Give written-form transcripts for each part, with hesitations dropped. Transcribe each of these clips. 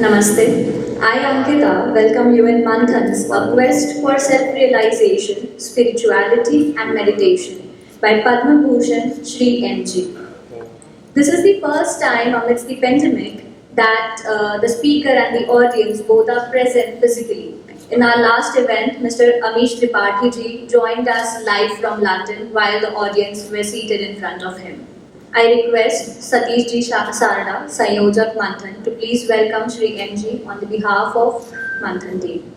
Namaste. I, Ankita, welcome you in Manthan's A Quest for Self-Realization, Spirituality and Meditation by Padma Bhushan Shri M.G. This is the first time amidst the pandemic that the speaker and the audience both are present physically. In our last event, Mr. Amish Tripathi ji joined us live from London while the audience were seated in front of him. I request Satish Ji Sarada, Sayojak Manthan, to please welcome Shri M.G. on the behalf of Manthan team.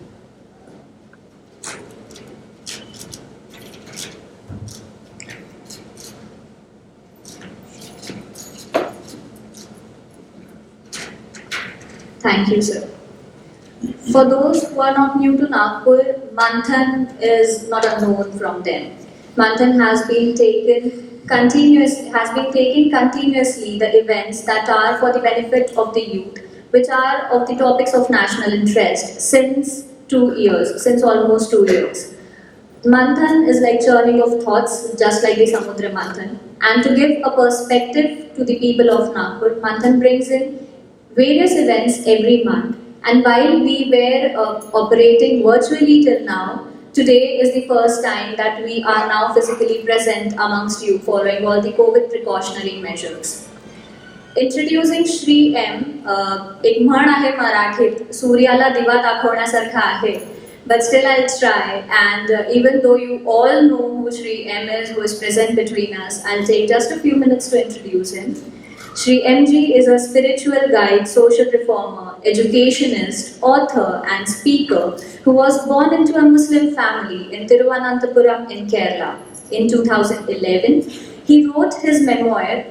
Thank you, sir. For those who are not new to Nagpur, Manthan is not unknown from them. Manthan has been taking continuously the events that are for the benefit of the youth, which are of the topics of national interest since almost 2 years. Manthan is like churning of thoughts, just like the Samudra Manthan. And to give a perspective to the people of Nagpur, Manthan brings in various events every month. And while we were operating virtually till now, today is the first time that we are now physically present amongst you following all the COVID precautionary measures. Introducing Shri M, एक म्हण आहे मराठीत, सूर्याला दिवा दाखवण्यासारखा आहे. But still I'll try, and even though you all know who Shri M is, who is present between us, I'll take just a few minutes to introduce him. Shri M.G. is a spiritual guide, social reformer, educationist, author and speaker who was born into a Muslim family in Thiruvananthapuram in Kerala. In 2011, he wrote his memoir,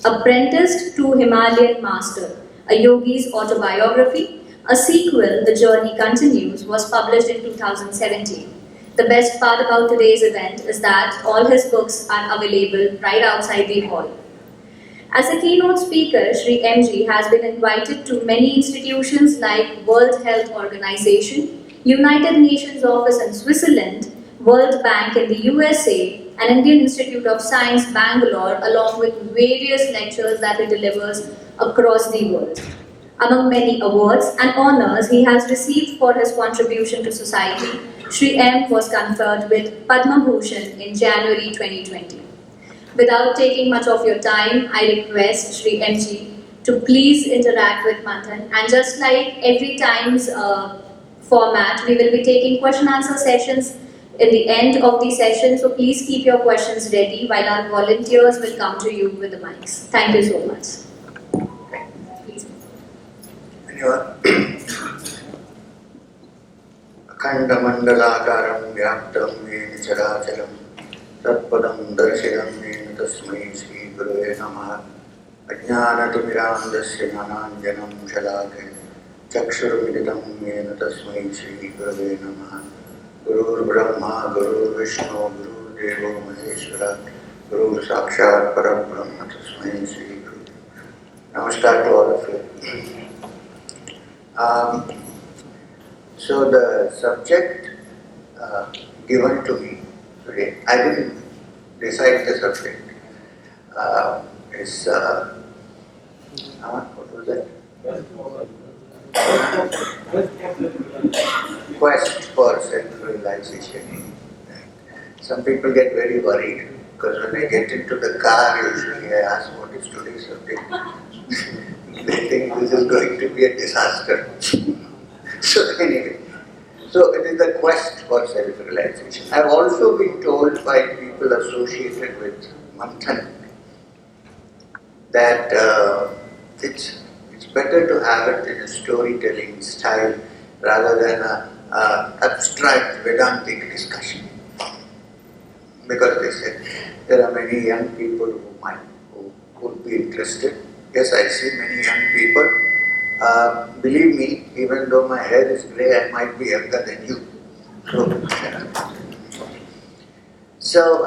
Apprenticed to Himalayan Master, a yogi's autobiography. A sequel, The Journey Continues, was published in 2017. The best part about today's event is that all his books are available right outside the hall. As a keynote speaker, Shri M.G. has been invited to many institutions like World Health Organization, United Nations Office in Switzerland, World Bank in the USA, and Indian Institute of Science, Bangalore, along with various lectures that he delivers across the world. Among many awards and honors he has received for his contribution to society, Shri M was conferred with Padma Bhushan in January 2020. Without taking much of your time, I request Shri M.G. to please interact with Manthan. And just like every time's format, we will be taking question-answer sessions in the end of the session. So please keep your questions ready while our volunteers will come to you with the mics. Thank you so much. Please. Akhandamandalakaram vyaptam yena characharam Tatpadam darshinam yena tasmai Sri Gurave Namaha Ajnanatimidandasya Jnananjanam Shalakaya Chakshurumididam yena tasmai Sri Gurave Namaha Gurur Brahma, Gurur Vishnu, Gurur Devo Maheshwara Gurur Sakshat Parabrahma Tasmai Sri Guru. Namaskar to all of you. So the subject given to me today, I didn't decide the subject, is, what was that? Quest for self-realization. Some people get very worried because when I get into the car, usually I ask what is today's subject. They think this is going to be a disaster. So anyway, so it is the quest for self-realization. I have also been told by people associated with Manthan that it's better to have it in a storytelling style rather than an abstract Vedantic discussion. Because they said there are many young people who would be interested. Yes, I see many young people. Believe me, even though my hair is grey, I might be younger than you. So,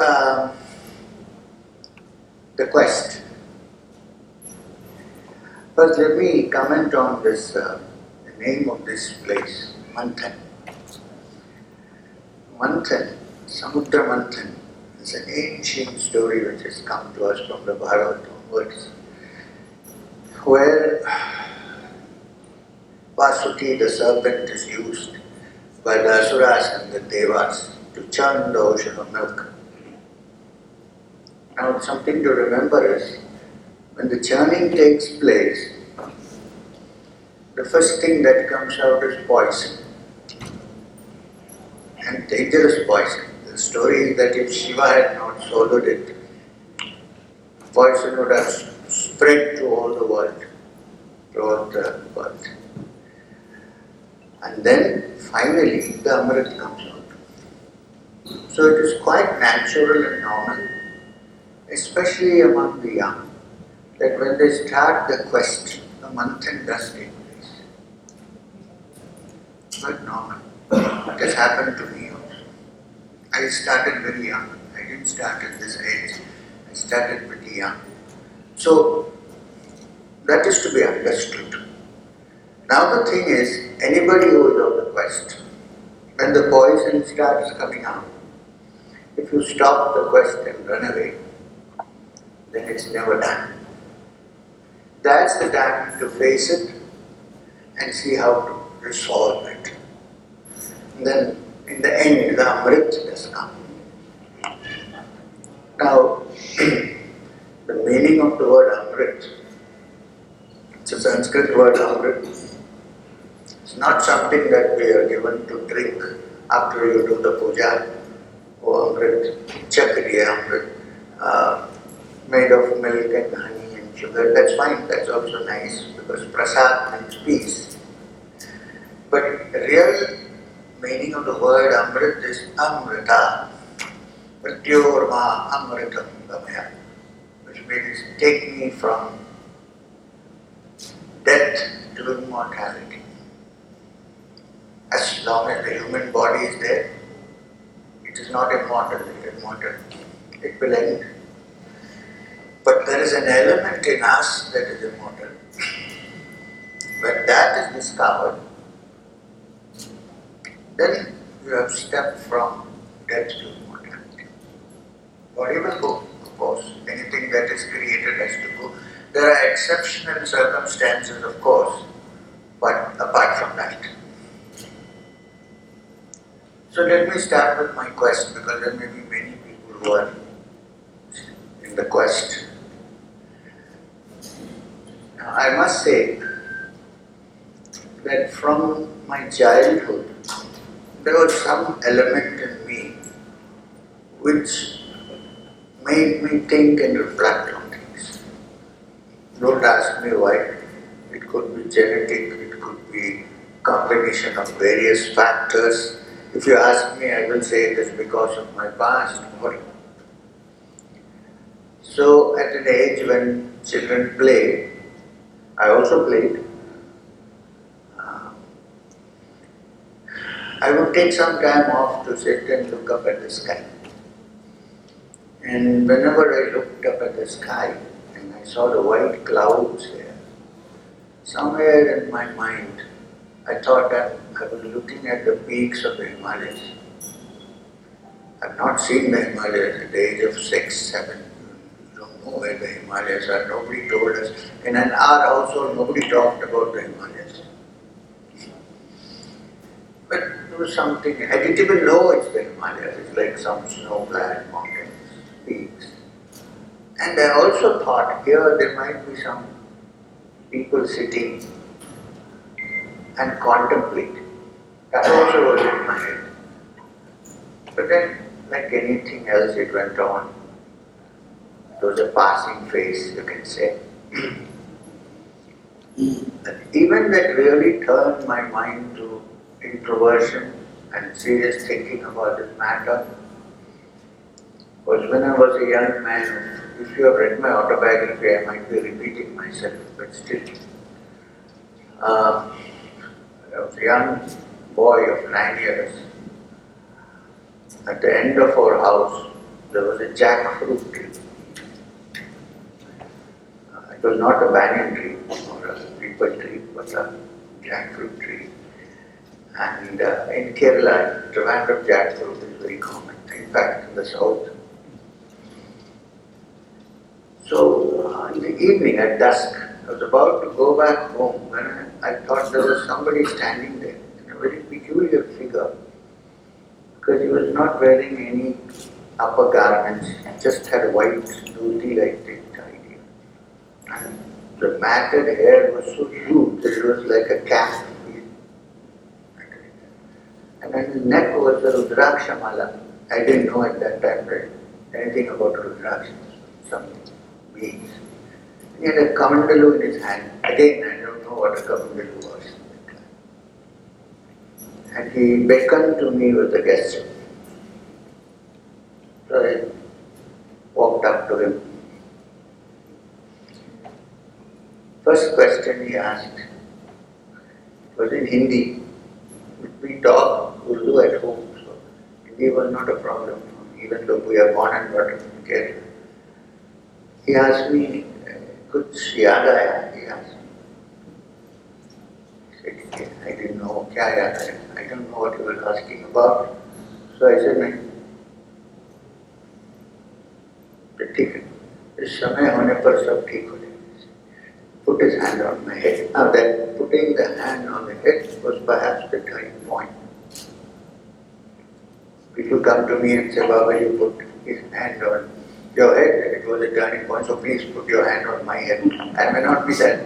the quest. First, let me comment on this, the name of this place, Manthan. Manthan, Samudra Manthan, is an ancient story which has come to us from the Bhagavad onwards, where Vasuki, the serpent, is used by the Asuras and the Devas to churn the ocean of milk. Now, something to remember is, when the churning takes place, the first thing that comes out is poison, and dangerous poison. The story is that if Shiva had not swallowed it, poison would have spread to all the world, throughout the world. And then finally the Amrit comes out. So it is quite natural and normal, especially among the young, that when they start the quest, the Manthan does take place. Quite normal. It has happened to me also. I started very young. I didn't start at this age. I started pretty young. So that is to be understood. Now the thing is, anybody who is on the quest, when the poison starts coming out, if you stop the quest and run away, then it's never done. That's the time to face it and see how to resolve it. And then in the end, the Amrit does come. Now, the meaning of the word Amrit, it's a Sanskrit word Amrit. It's not something that we are given to drink after you do the puja. Oh, Amrit, chakriya Amrit, made of milk and honey and sugar. That's fine, that's also nice, because prasad means peace. But the real meaning of the word Amrit is Amrita. Pratyorma Amritam Gamaya, which means take me from death to immortality. As long as the human body is there, it is not immortal, it is immortal. It will end. But there is an element in us that is immortal. When that is discovered, then you have stepped from death to immortality. Body will go, of course. Anything that is created has to go. There are exceptional circumstances, of course, but apart from that. So let me start with my quest, because there may be many people who are in the quest. Now, I must say that from my childhood, there was some element in me which made me think and reflect on things. Don't ask me why. It could be genetic, it could be combination of various factors. If you ask me, I will say it is because of my past. So at an age when children play, I also played. I would take some time off to sit and look up at the sky. And whenever I looked up at the sky and I saw the white clouds there, somewhere in my mind I thought that I was looking at the peaks of the Himalayas. I've not seen the Himalayas at the age of 6, 7. You don't know where the Himalayas are. Nobody told us. In our household, nobody talked about the Himalayas. But there was something, I didn't even know it's the Himalayas. It's like some snow-clad mountains, peaks. And I also thought here there might be some people sitting and contemplating. That also was in my head. But then, like anything else, it went on. It was a passing phase, you can say. Even that really turned my mind to introversion and serious thinking about this matter was when I was a young man. If you have read my autobiography, I might be repeating myself, but still. I was a young boy of 9 years. At the end of our house, there was a jackfruit tree. It was not a banyan tree or a peepal tree, but a jackfruit tree. And in Kerala, Trivandrum jackfruit is very common, in fact in the south. So in the evening at dusk, I was about to go back home when I thought there was somebody standing there, a very peculiar figure, because he was not wearing any upper garments, just had a white dhoti like this tidy. And the matted hair was so huge that it was like a cap. And on his neck was a Rudraksha mala. I didn't know at that time anything about Rudrakshas, some beings. He had a kamandalu in his hand. Again, I don't know what a kamandalu was. And he beckoned to me with a gesture. So I walked up to him. First question he asked was in Hindi. We talk Urdu at home, so Hindi was not a problem, even though we are born and brought up in Kerala. He asked me, कुछ याद आया? He asked me. I said, I didn't know क्या याद आया. I don't know what he was asking about. So I said, नहीं. ठीक है. इस समय होने पर सब ठीक हो जाएगा. Put his hand on my head. Now that putting the hand on the head was perhaps the turning point. People come to me and say, Babaji put his hand on your head. It was a turning point, so please put your hand on my head. I may not be that.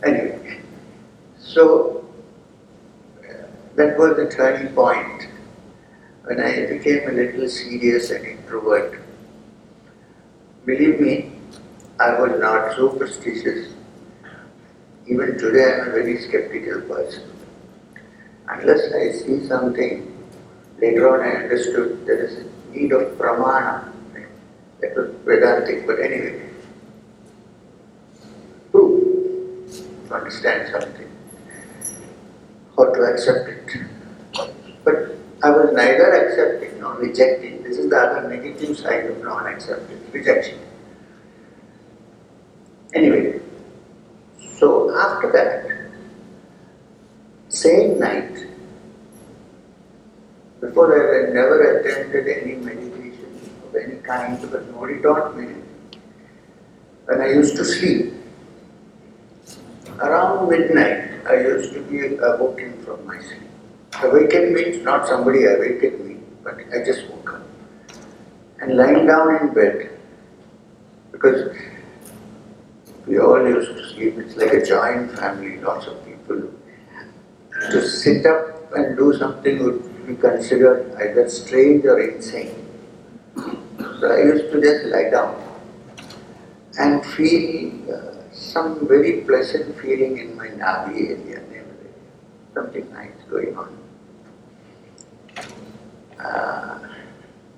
Anyway, so that was the turning point when I became a little serious and introvert. Believe me, I was not superstitious. Even today I am a very skeptical person. Unless I see something, later on I understood there is a need of pramana. That was Vedantic, but anyway. Proof to understand something, or to accept it. But I was neither accepting nor rejecting. This is the other negative side of non-acceptance, rejection. Anyway, so after that, same night, before I had never attempted any meditation of any kind because nobody taught me. When I used to sleep, around midnight, I used to be awoken from my sleep. Awakened means not somebody awakened me, but I just woke up. And lying down in bed, because we all used to sleep, it's like a joint family, lots of people. To sit up and do something would be considered either strange or insane. So I used to just lie down and feel some very pleasant feeling in my navi area, something nice going on.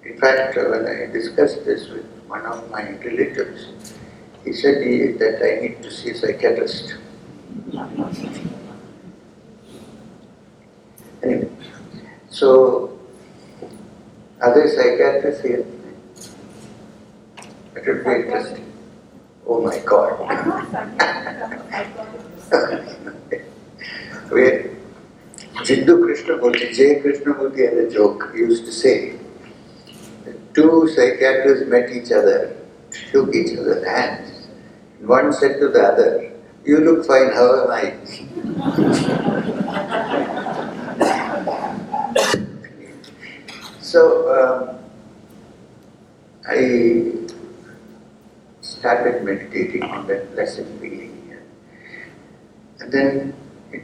In fact, when I discussed this with one of my relatives, he said that I need to see a psychiatrist. Anyway, so are there psychiatrists here? It would be interesting. Oh my God. Where Jiddu Krishnamurti, J. Krishnamurti had a joke. He used to say, two psychiatrists met each other, shook each other's hands. One said to the other, "You look fine, how am I?" So I started meditating on that pleasant feeling here. And then it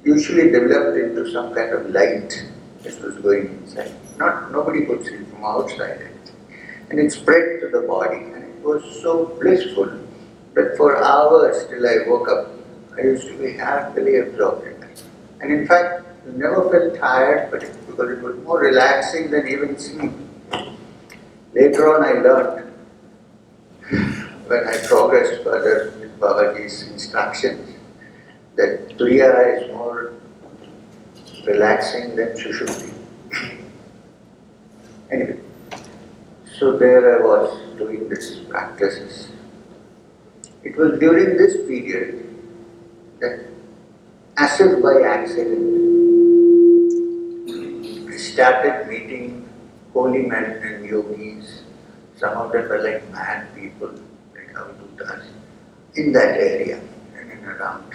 usually developed into some kind of light that was going inside. Nobody could see from outside. And it spread to the body, and it was so blissful that for hours till I woke up, I used to be happily absorbed in it. And in fact, I never felt tired, but because it was more relaxing than even sleep. Later on I learned, when I progressed further with Babaji's instructions, that Kriya is more relaxing than Sushupti. Anyway, so there I was doing these practices. It was during this period that, as if by accident, I started meeting holy men and yogis. Some of them were like mad people, like Avdutas, in that area. And and around.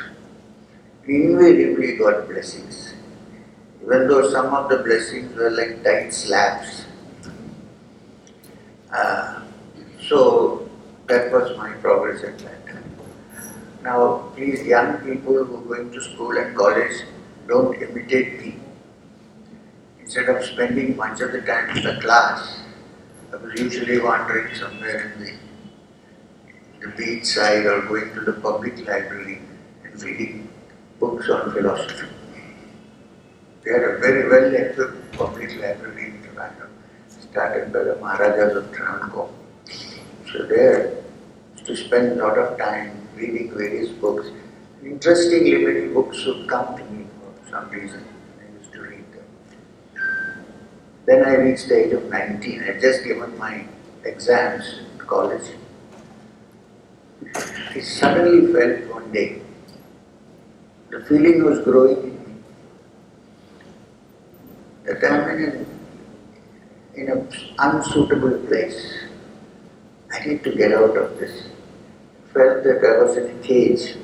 Invariably got blessings. Even though some of the blessings were like tight slaps. So that was my progress at that time. Now, please, young people who are going to school and college, don't imitate me. Instead of spending much of the time in the class, I was usually wandering somewhere in the beach side or going to the public library and reading books on philosophy. They had a very well-equipped public library in Toronto, started by the Maharajas of Toronto. So there, to spend a lot of time reading various books. Interestingly, many books would come to me for some reason. I used to read them. Then I reached the age of 19. I had just given my exams in college. I suddenly felt one day, the feeling was growing in me, that I am in an unsuitable place. I need to get out of this. I felt that I was in a cage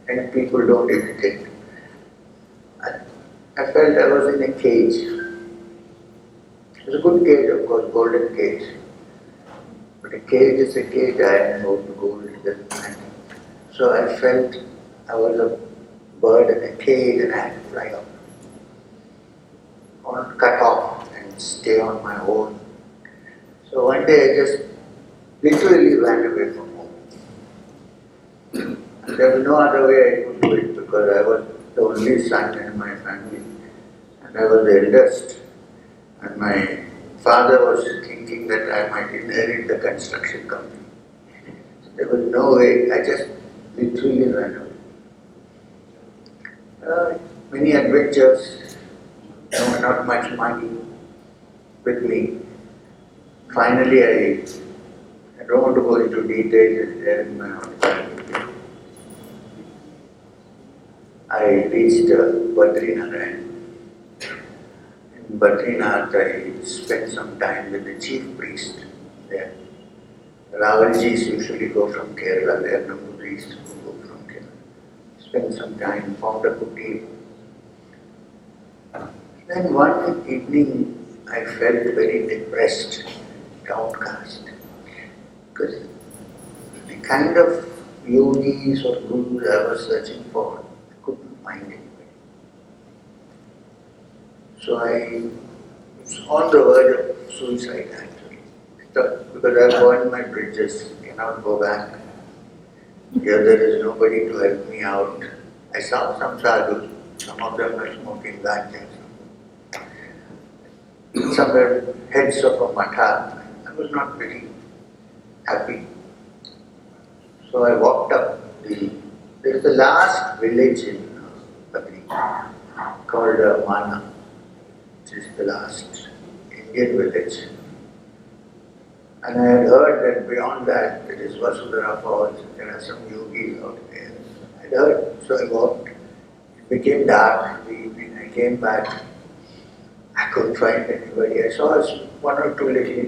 and people don't imitate. I felt I was in a cage. It was a good cage, of course, golden cage. But a cage is a cage, iron, gold, it doesn't matter. So I felt I was a bird in a cage and I had to fly out. I wanted to cut off and stay on my own. So one day I just literally ran away from home. And there was no other way I could do it because I was the only son in my family. And I was the eldest. And my father was thinking that I might inherit the construction company. So there was no way, I just literally ran away. Many adventures, not much money with me. Finally, I don't want to go into details there in my own family. I reached Badrinath. In Badrinath, I spent some time with the chief priest there. Ravaljis usually go from Kerala, there are no priests who go from Kerala. Spent some time, found a kutir. Then one evening, I felt very depressed, downcast. Because the kind of yogis or gurus I was searching for, I couldn't find anybody. So I was on the verge of suicide actually. Because I burned my bridges, cannot go back. Here there is nobody to help me out. I saw some sadhus, some of them were smoking ganja. Some were heads of a matha. I was not very happy. So I walked up there is the last village in Badri called Mana, which is the last Indian village. And I had heard that beyond that there is Vasudhara Falls, there are some yogis out there. I had heard, so I walked. It became dark in the evening. I came back. I couldn't find anybody. I saw one or two little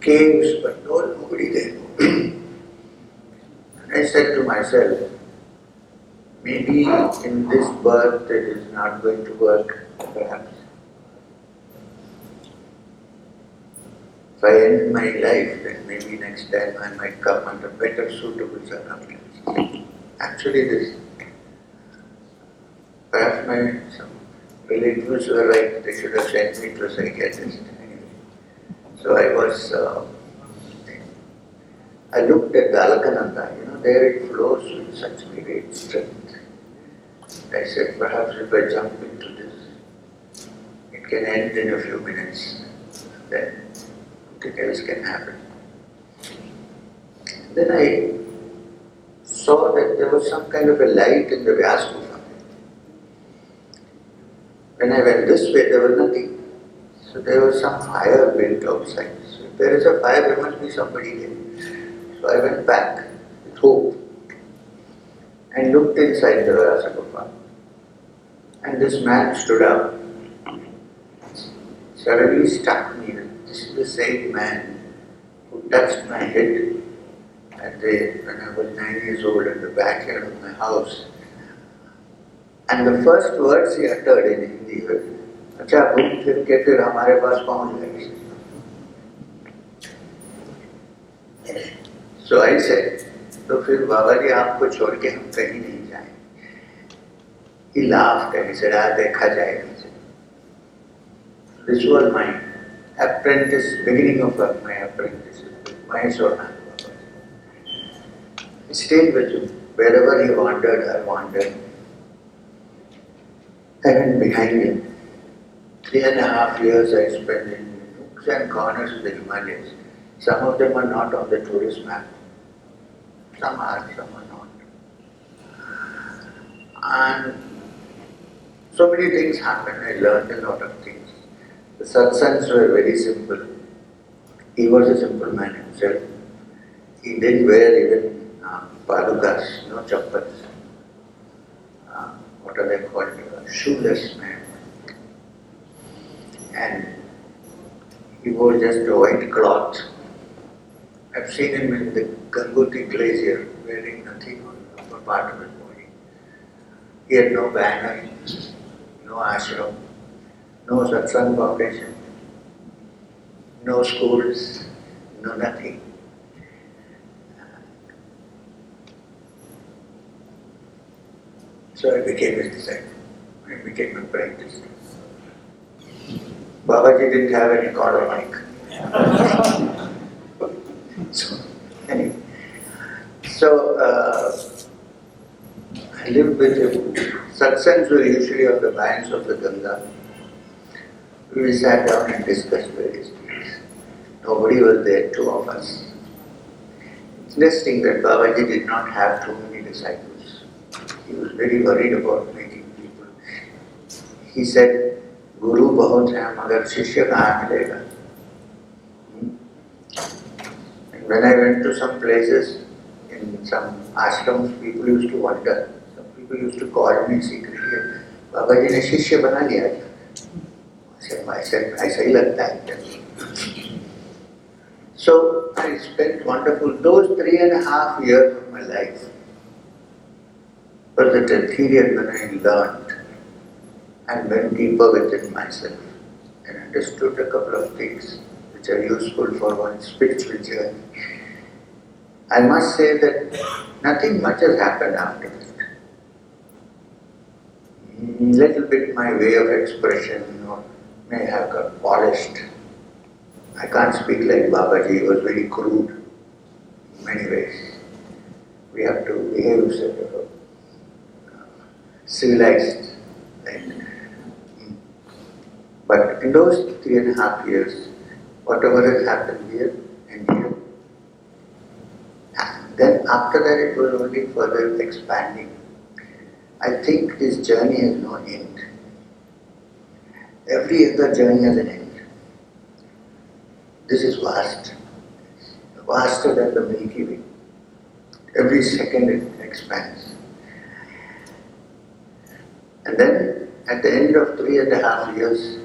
caves, but nobody there. And I said to myself, maybe in this birth it is not going to work, perhaps. If I end my life, then maybe next time I might come under better suitable circumstances. Actually, perhaps some relatives were right, they should have sent me to a psychiatrist. Anyway. So I looked at the Alkananda, there it flows with such great strength. I said, perhaps if I jump into this, it can end in a few minutes. Then nothing else can happen. Then I saw that there was some kind of a light in the Vyas Gufa. When I went this way, there was nothing. So there was some fire built outside. So if there is a fire, there must be somebody there. So I went back with hope and looked inside the Vyasa Gufa. And this man stood up. Suddenly struck me that this is the same man who touched my head And when I was 9 years old in the backyard of my house, and the first words he uttered in Hindi were, "अच्छा घूम फिर के फिर हमारे पास पहुंच गए." So I said, तो फिर बाबा जी आपको छोड़ के हम कहीं नहीं जाएं. He laughed and he said, देखा जाएगा. This was my apprentice, beginning of my apprenticeship, my Sorna. He stayed with him. Wherever he wandered, I wandered. I went behind him. 3.5 years I spent in nooks and corners of the Himalayas. Some of them are not on the tourist map. Some are, some are not. And so many things happened. I learned a lot of things. The satsangs were very simple. He was a simple man himself. He didn't wear even padukas, no chappals. What are they called? Shoeless man. And he wore just a white cloth. I've seen him in the Ganguti glacier wearing nothing on the upper part of his body. He had no banner, no ashram, no Satsang foundation, no schools, no nothing. So I became his disciple. I became a practice. Babaji didn't have any collar mic. So, anyway. I lived with him. Satsangs were usually on the banks of the Ganga. We sat down and discussed various things. Nobody was there, two of us. It's interesting that Babaji did not have too many disciples. He was very worried about making people. He said, Guru bahut hai, magar shishya kahan milega? And when I went to some places, in some ashrams, people used to wonder. Some people used to call me secretly, Babaji ne shishya bana liya kya? I said, ऐसा ही लगता है. So I spent wonderful, those 3.5 years of my life was the period when I learned and went deeper within myself and understood a couple of things which are useful for one's spiritual journey. I must say that nothing much has happened after that. Little bit my way of expression, may have got polished. I can't speak like Babaji, he was very crude in many ways. We have to behave sort of civilized. Right? But in those 3.5 years, whatever has happened here and here, then after that it was only further expanding. I think this journey has no end. Every other journey has an end. This is vast, vaster than the Milky Way. Every second it expands. And then at the end of 3.5 years,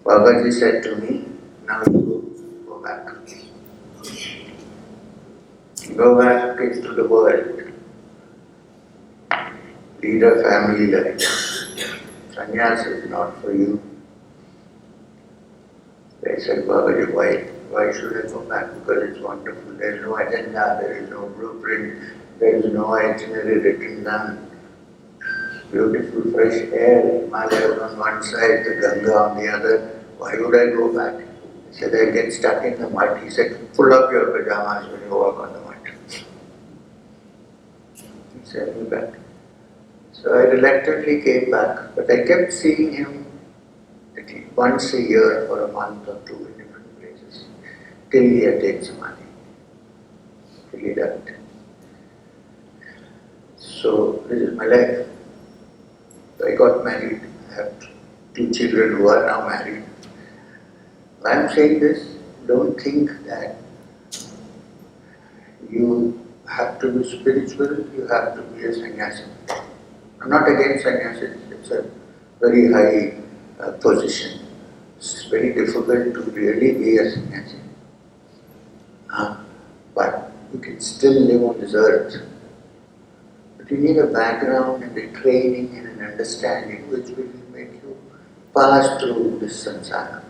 Babaji said to me, now you go back. Go back into the world. Lead a family life. Sannyas is not for you. They said, Babaji, why should I go back? Because it's wonderful. There is no agenda, there is no blueprint, there is no itinerary written down. Beautiful fresh air, Himalayas on one side, the Ganga on the other. Why would I go back? He said, I get stuck in the mud. He said, pull up your pajamas when you walk on the mud. He sent me back. So I reluctantly came back, but I kept seeing him at least once a year for a month or two in different places, till he attained Samadhi, till he died. So this is my life. I got married. I have 2 children who are now married. I am saying this, don't think that you have to be spiritual, you have to be a sannyasi. I'm not against sannyasis, it's a very high position. It's very difficult to really be a sannyasi. But can still live on this earth. But you need a background and a training and an understanding which will make you pass through this samsara.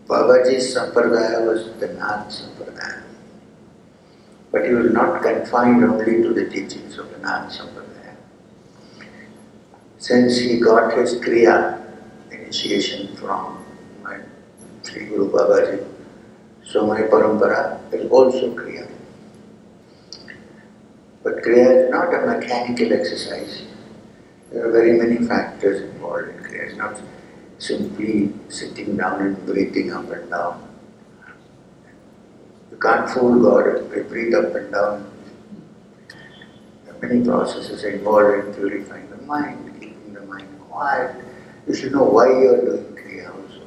Babaji's sampradaya was the Nath sampradaya. But he was not confined only to the teachings of the Nath sampradaya. Since he got his Kriya initiation from my Sri Guru Babaji, so my parampara is also Kriya. But Kriya is not a mechanical exercise. There are very many factors involved in Kriya. It's not simply sitting down and breathing up and down. You can't fool God if you breathe up and down. There are many processes involved in purifying the mind, keeping the mind quiet. You should know why you are doing Kriya also.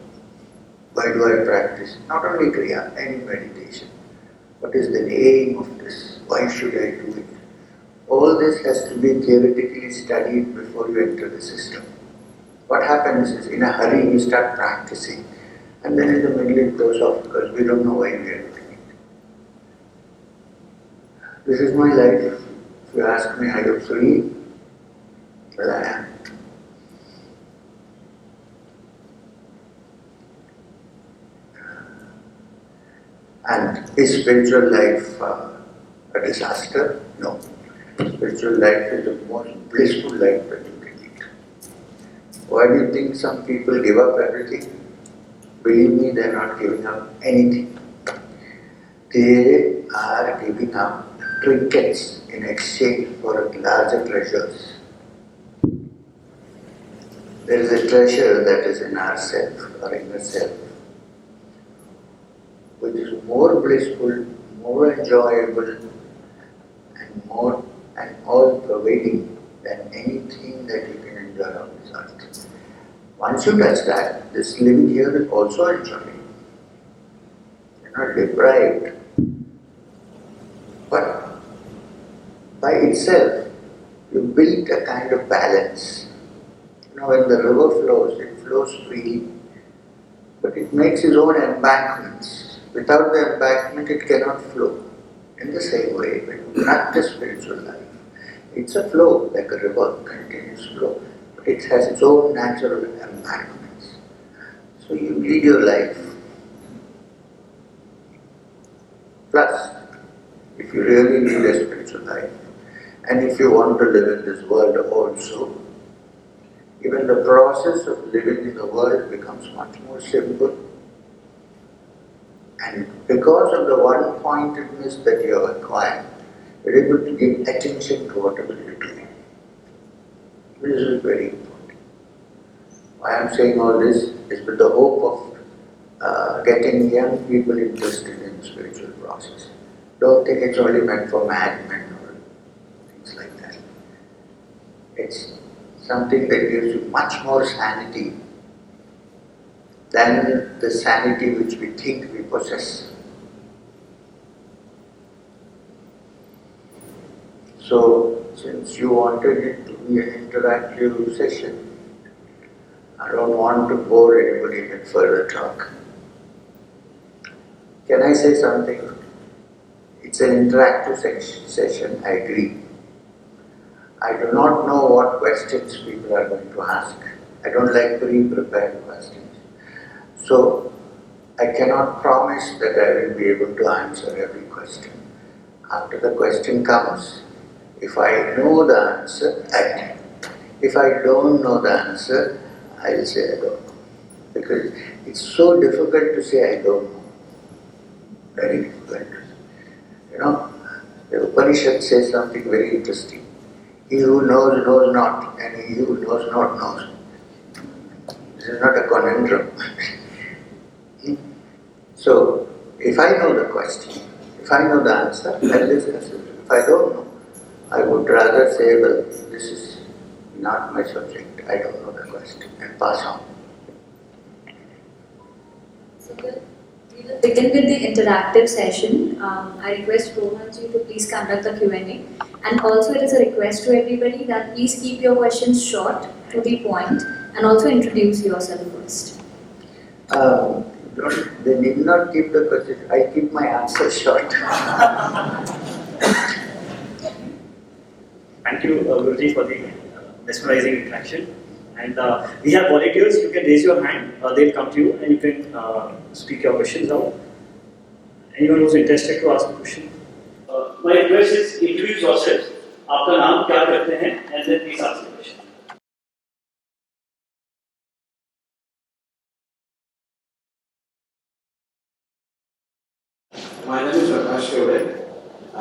Why do I practice? Not only Kriya, any meditation. What is the aim of this? Why should I do it? All this has to be theoretically studied before you enter the system. What happens is, in a hurry you start practicing, and then in the middle it goes off because we don't know why we are doing it. This is my life. If you ask me, are you free? Well, I am. And is spiritual life a disaster? No. Spiritual life is the most blissful life that you can lead. Why do you think some people give up everything? Believe me, they are not giving up anything. They are giving up trinkets in exchange for larger treasures. There is a treasure that is in ourself or inner self, which is more blissful, more enjoyable, and more and all-pervading than anything that you can enjoy on this earth. Once you touch that, this living here is also enjoying. You're not deprived. But by itself, you build a kind of balance. You know, when the river flows, it flows freely, but it makes its own embankments. Without the embankment, it cannot flow. In the same way, when you practice spiritual life, it's a flow, like a river, continuous flow, but it has its own natural embankments. So you lead your life. Plus, if you really lead a spiritual life, and if you want to live in this world also, even the process of living in the world becomes much more simple. And because of the one-pointedness that you have acquired, you're able to give attention to whatever you're doing. This is very important. Why I'm saying all this is with the hope of getting young people interested in the spiritual process. Don't think it's only meant for madmen or things like that. It's something that gives you much more sanity than the sanity which we think we possess. So, since you wanted it to be an interactive session, I don't want to bore anybody with further talk. Can I say something? It's an interactive session, I agree. I do not know what questions people are going to ask. I don't like pre-prepared questions. So, I cannot promise that I will be able to answer every question. After the question comes, if I know the answer, I can. If I don't know the answer, I will say I don't know. Because it's so difficult to say I don't know. Very difficult. You know, the Upanishad says something very interesting. He who knows, knows not, and he who knows not, knows. This is not a conundrum. So, if I know the question, if I know the answer, I'll discuss it. If I don't know, I would rather say, well, this is not my subject, I don't know the question, and pass on. So we will begin with the interactive session. I request Rohanji to please conduct the Q&A. And also it is a request to everybody that please keep your questions short, to the point, and also introduce yourself first. They need not keep the question. I keep my answer short. Thank you, Guruji, for the mesmerizing interaction. And we have volunteers. You can raise your hand. They'll come to you, and you can speak your questions out. Anyone who's interested to ask a question. My request is introduce yourself. आपका नाम क्या करते हैं? And then please ask the question. My name is Prakash Fore. I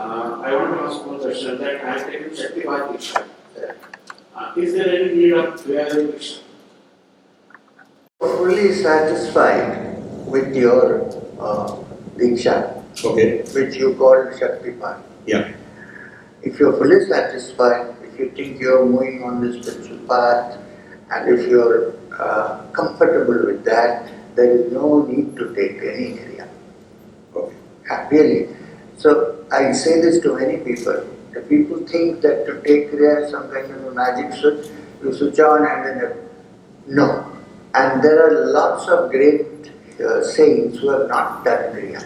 want to ask one question that I have taken Shakti paath dhiksha. Is there any need of Kriya Yoga dhiksha? Fully satisfied with your dhiksha, which you call Shakti paath. Yeah. If you're fully satisfied, if you think you're moving on this spiritual path, and if you're comfortable with that, there is no need to take any Kriya. Okay. Really. So I say this to many people. The people think that to take Kriya is some kind of a magic switch, you switch on and then no. And there are lots of great saints who have not done Kriya.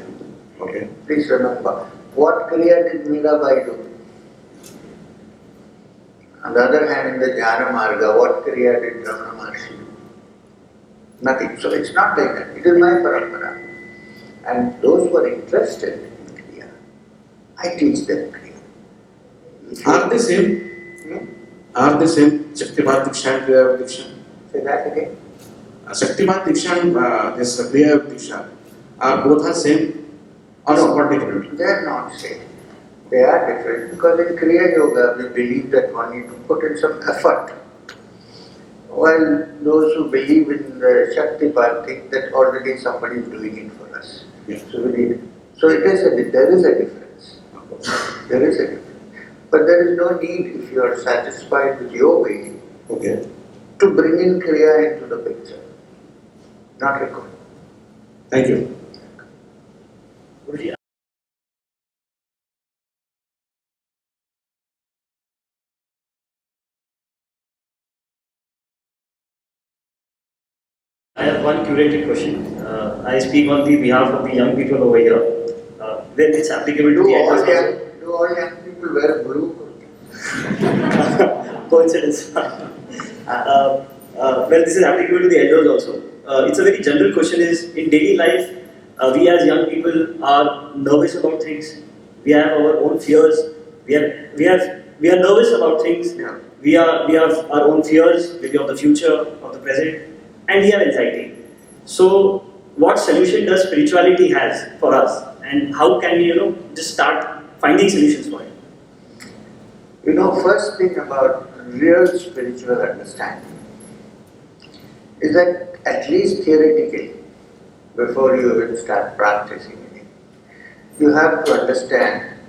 Okay. Please remember, what Kriya did Mirabai do? On the other hand, in the Jnana Marga, what Kriya did Ramana Maharshi do? Nothing. So it's not like that. It is my parampara. And those who are interested in Kriya, I teach them Kriya. Are they same? Are they same Shakti paath dhiksha and Kriya Yoga dhiksha? Say that again. Shakti paath dhiksha and this Kriya Yoga dhiksha are both are same or somewhat different? They are not same. They are different because in Kriya Yoga we believe that one needs to put in some effort. While those who believe in the Shakti Path think that already somebody is doing it for us. Yeah. So we need. So there is a difference. There is a difference. But there is no need if you are satisfied with your way Okay. to bring in Kriya into the picture. Not required. Thank you. Guruji, I have one curated question. I speak on the behalf of the young people over here. When it's applicable to the elders also. Do all young people wear blue? Coincidence. Well, this is applicable to the elders also. It's a very general question. Is in daily life, we as young people are nervous about things. We have our own fears. We are nervous about things. Yeah. We have our own fears, maybe of the future, of the present, and we have anxiety. So, what solution does spirituality has for us, and how can we, just start finding solutions for it? First thing about real spiritual understanding is that at least theoretically, before you even start practicing it, you have to understand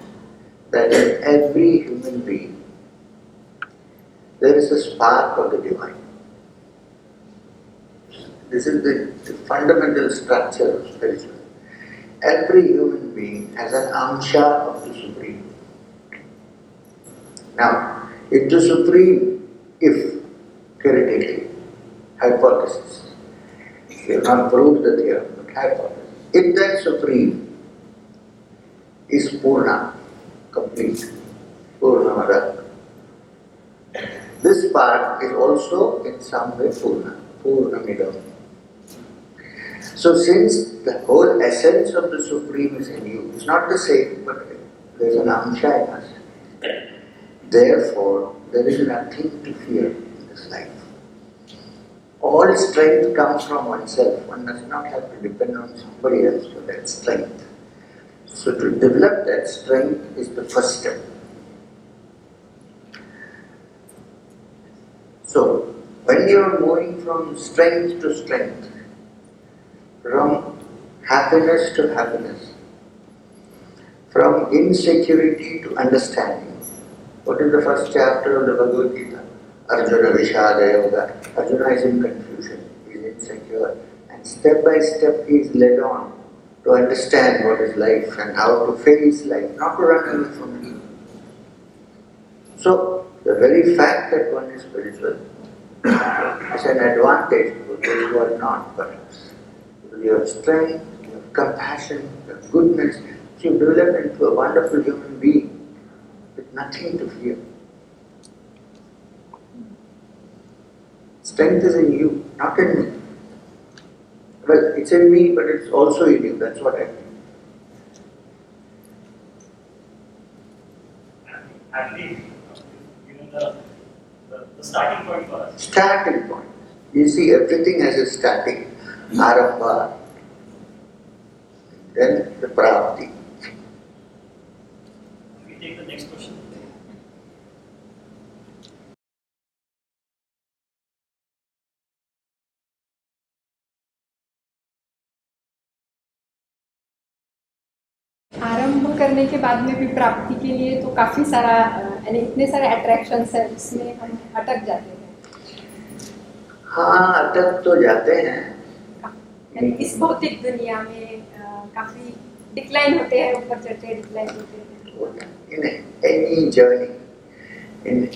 that in every human being there is a spark of the divine. This is the fundamental structure of spiritual. Every human being has an amsha of the Supreme. Now, if the Supreme, theoretically, hypothesis, we have not proved the theorem, but hypothesis, if that Supreme is Purna, complete, Purnamada, this part is also in some way Purna, Purnamidam. So since the whole essence of the Supreme is in you, it's not the same, but there is an amsha in us. Therefore, there is nothing to fear in this life. All strength comes from oneself. One does not have to depend on somebody else for that strength. So to develop that strength is the first step. So, when you are moving from strength to strength, from happiness to happiness, from insecurity to understanding. What is the first chapter of the Bhagavad Gita? Arjuna Vishada Yoga. Arjuna is in confusion, he is insecure, and step by step he is led on to understand what is life and how to face life, not to run away from it. So, the very fact that one is spiritual is an advantage for those who are not, perhaps. your strength, your compassion, your goodness. You develop into a wonderful human being with nothing to fear. Strength is in you, not in me. Well, it's in me, but it's also in you. That's what I mean. Actually, given the starting point for us. Starting point. You see, everything has a starting. Arambha. Then the prapti. We take the next question. आरंभ करने के बाद में भी प्राप्ति के लिए तो काफ़ी सारा यानी इतने सारे अट्रैक्शंस है जिसमें हम अटक जाते हैं। हाँ, अटक तो जाते हैं। यानी इस भौतिक दुनिया में काफ़ी डिक्लाइन होते हैं, ऊपर चढ़ते हैं, डिक्लाइन होते हैं। In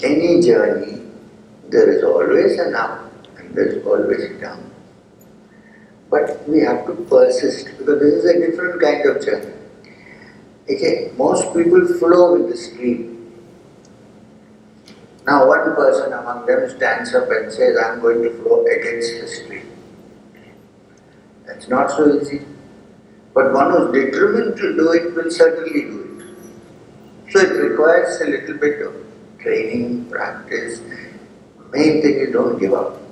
any journey, there is always an up and there is always a down. But we have to persist because this is a different kind of journey. Okay, most people flow with the stream. Now one person among them stands up and says, I am going to flow against the stream. That's not so easy. But one who is determined to do it will certainly do it. So it requires a little bit of training, practice. Main thing is don't give up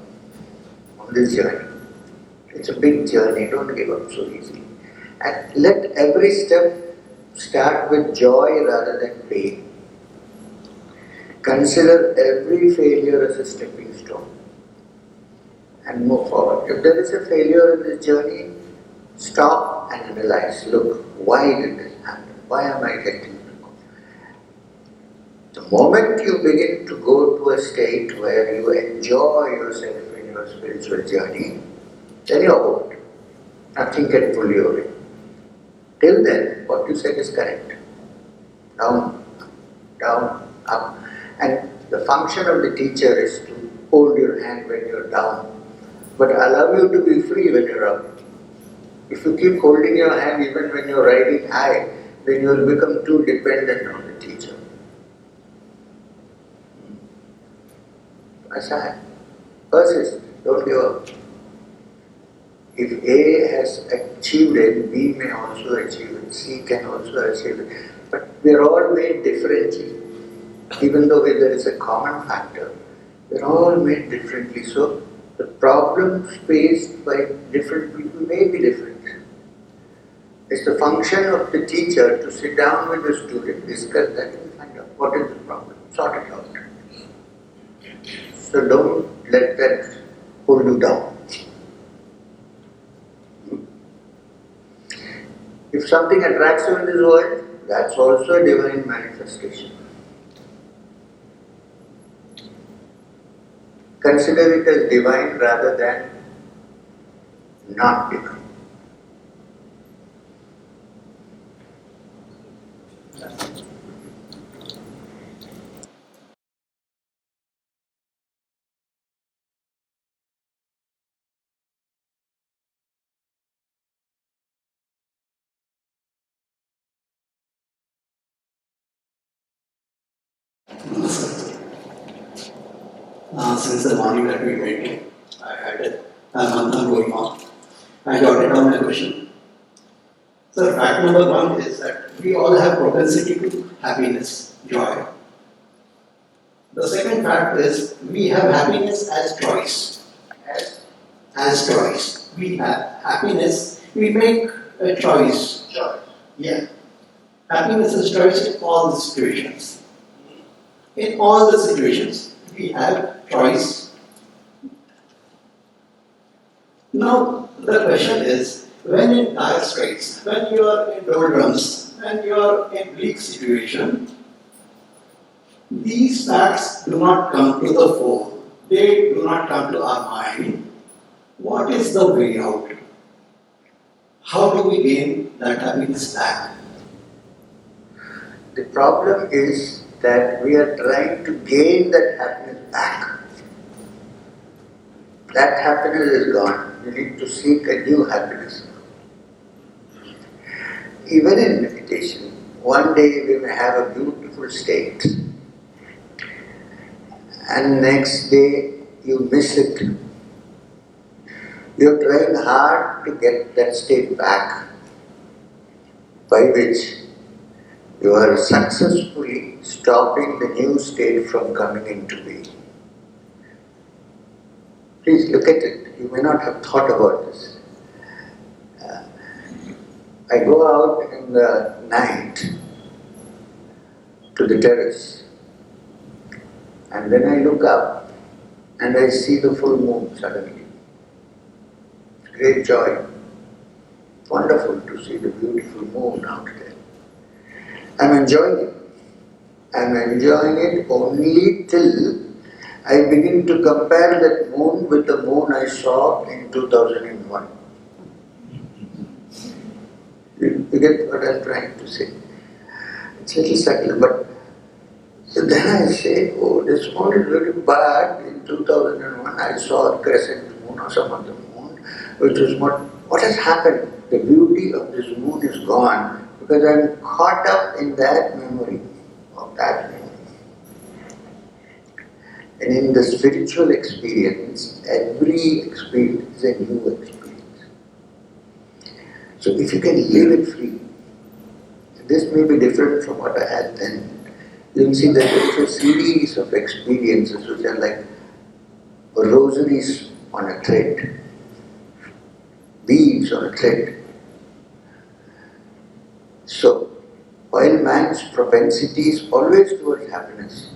on this journey. It's a big journey, don't give up so easily. And let every step start with joy rather than pain. Consider every failure as a stepping stone and move forward. If there is a failure in this journey, stop and analyze. Look, why did this happen? Why am I getting to go? The moment you begin to go to a state where you enjoy yourself in your spiritual journey, then you're hooked. Nothing can pull you away. Till then, what you said is correct. Down, down, up. And the function of the teacher is to hold your hand when you're down, but allow you to be free when you're up. If you keep holding your hand even when you're riding high, then you will become too dependent on the teacher. Aside, persist, don't give up. If A has achieved it, B may also achieve it, C can also achieve it. But we are all made differently. Even though there is a common factor, we are all made differently. So the problems faced by different people may be different. It's the function of the teacher to sit down with the student, discuss that and find out what is the problem, sort it out. So don't let that pull you down. If something attracts you in this world, that's also a divine manifestation. Consider it as divine rather than not divine. Since the morning that we met, I had a Manthan going on. I jotted down a question. So fact number one is that we all have propensity to happiness, joy. The second fact is we have happiness as choice. As choice. We have happiness, we make a choice. Yeah. Happiness is choice in all the situations. In all the situations, we have choice. Now, the question is, when in dire straits, when you are in doldrums, when you are in bleak situation, these facts do not come to the fore. They do not come to our mind. What is the way out? How do we gain that happiness back? The problem is that we are trying to gain that happiness back. That happiness is gone. you need to seek a new happiness. Even in meditation, one day we may have a beautiful state, and next day you miss it. You're trying hard to get that state back, by which you are successfully stopping the new state from coming into being. Please look at it. You may not have thought about this. I go out in the night to the terrace, and then I look up and I see the full moon suddenly. Great joy. Wonderful to see the beautiful moon out there. I'm enjoying it. I'm enjoying it only till I begin to compare that moon with the moon I saw in 2001. You get what I'm trying to say? It's a little subtle, but so then I say, oh, this moon is very bad. In 2001 I saw a crescent moon or some other moon, which was what has happened? The beauty of this moon is gone because I'm caught up in that memory of that moon. And in the spiritual experience, every experience is a new experience. So if you can live it free, this may be different from what I had then. You will see that there is a series of experiences which are like rosaries on a thread, beads on a thread. So, while man's propensity is always towards happiness,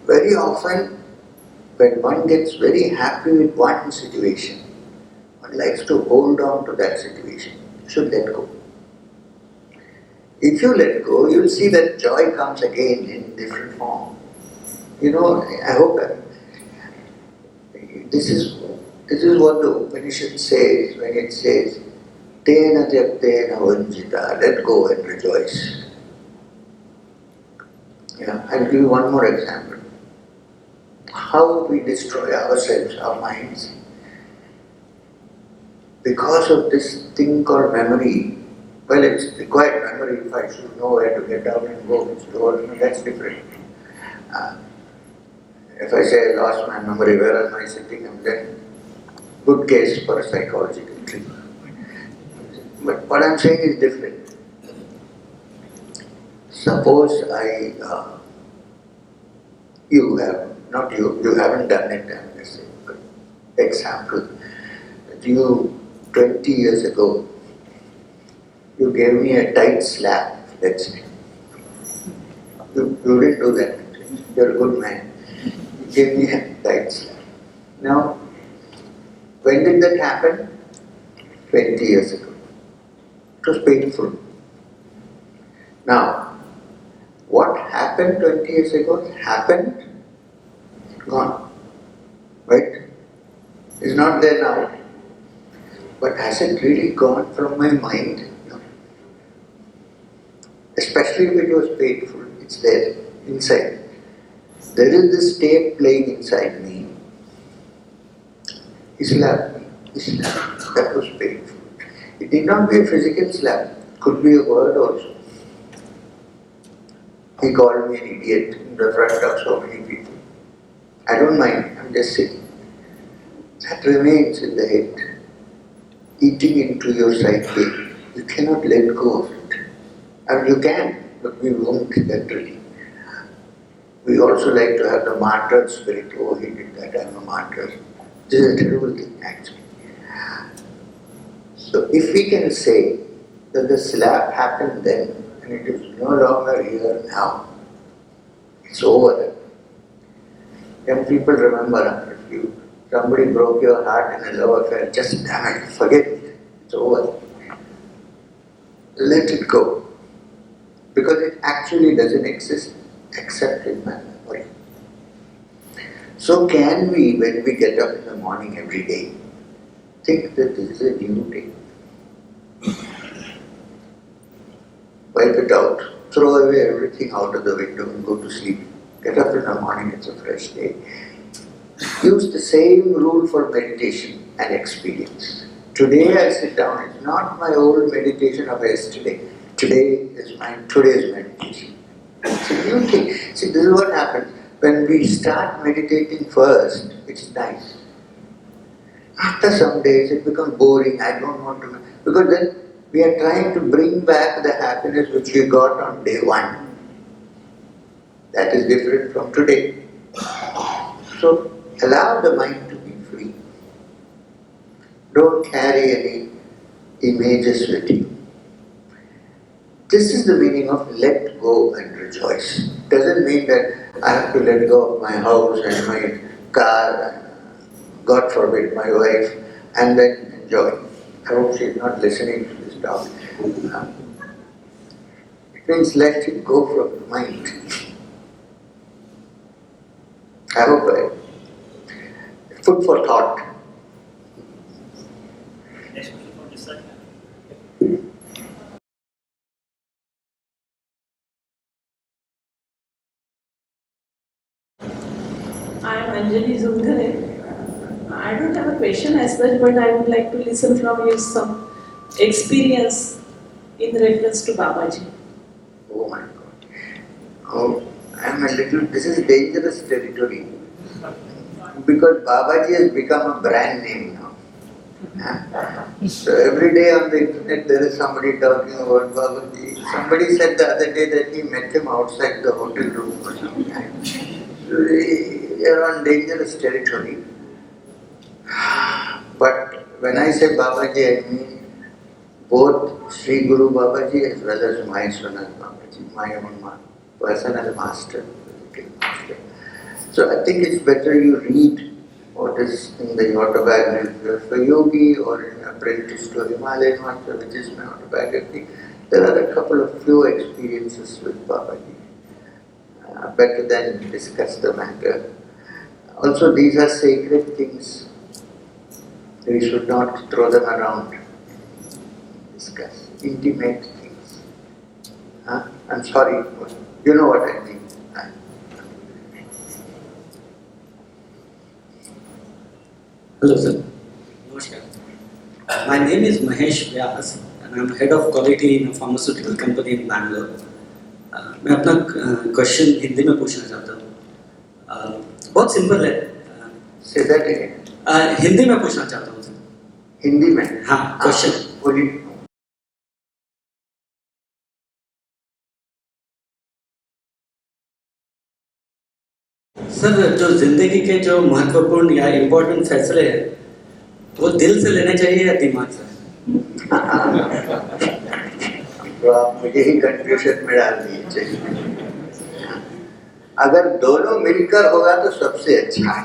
very often when one gets very happy with one situation, one likes to hold on to that situation. You should let go. If you let go, you will see that joy comes again in different form. You know, I hope this is what the Upanishad says when it says, Tena jaktena vanjita, let go and rejoice. I'll give you one more example. How we destroy ourselves, our minds. Because of this thing called memory, well, it's required memory if I should know where to get down and go, that's different. If I say I lost my memory, where am I sitting? I'm then good case for a psychological treatment. But what I'm saying is different. Suppose you haven't done it, I'm just saying, but example, that you 20 years ago, you gave me a tight slap, let's say. You didn't do that. You're a good man. You gave me a tight slap. Now, when did that happen? 20 years ago. It was painful. Now, what happened 20 years ago happened, gone. Right? It's not there now. But has it really gone from my mind? No. Especially if it was painful, it's there, inside. There is this tape playing inside me. He slapped me. That was painful. It need not be a physical slap. It could be a word also. He called me an idiot in the front of so many people. I don't mind, I'm just saying. That remains in the head, eating into your psyche. You cannot let go of it. I mean, you can, but we won't generally. We also like to have the martyr spirit. Oh, he did that, I'm a martyr. This is a terrible thing, actually. So, if we can say that the slap happened then, and it is no longer here now, it's over. Young people remember, if somebody broke your heart in a love affair, just damn it, forget it, it's over. Let it go. Because it actually doesn't exist except in my memory. So can we, when we get up in the morning every day, think that this is a new day? Wipe it out, throw away everything out of the window and go to sleep. Get up in the morning, it's a fresh day. use the same rule for meditation and experience. Today I sit down, it's not my old meditation of yesterday. Today is my today's meditation. It's a new thing. See, this is what happens. When we start meditating first, it's nice. After some days it becomes boring, I don't want to, because then we are trying to bring back the happiness which we got on day one. That is different from today. So allow the mind to be free. Don't carry any images with you. This is the meaning of let go and rejoice. Doesn't mean that I have to let go of my house and my car and, God forbid, my wife, and then enjoy. I hope she is not listening to this talk. It means let it go from the mind. I hope food for thought. Next question from this side. I am Anjali Zungare. I don't have a question as such, but I would like to listen from you some experience in reference to Babaji. Oh my God. Oh, this is dangerous territory. Because Babaji has become a brand name now. So every day on the internet there is somebody talking about Babaji. Somebody said the other day that he met him outside the hotel room or something. So we are on dangerous territory. But when I say Babaji, I mean both Sri Guru Babaji as well as my Sonal Babaji, my own personal master. So I think it's better you read what is in the autobiography of a yogi or in Apprentice to Himalayan Master, which is my autobiography. There are a couple of few experiences with Babaji. Better than discuss the matter. Also, these are sacred things. We should not throw them around. Discuss intimate things. I'm sorry, you know what I mean. Hello sir. Namaskar. My name is Mahesh Vyas and I am head of quality in a pharmaceutical company in Bangalore. मैं अपना question Hindi में पूछना चाहता हूँ. बहुत simple है. Say that again. Hindi में पूछना चाहता हूँ. हिंदी में? हाँ, क्वेश्चन. बोलिए. सर, जो जिंदगी के जो महत्वपूर्ण या इम्पोर्टेंट फैसले हैं वो दिल से लेने चाहिए या दिमाग से? तो आप मुझे ही कंफ्यूजन में डाल दीजिए. अगर दोनों मिलकर होगा तो सबसे अच्छा है.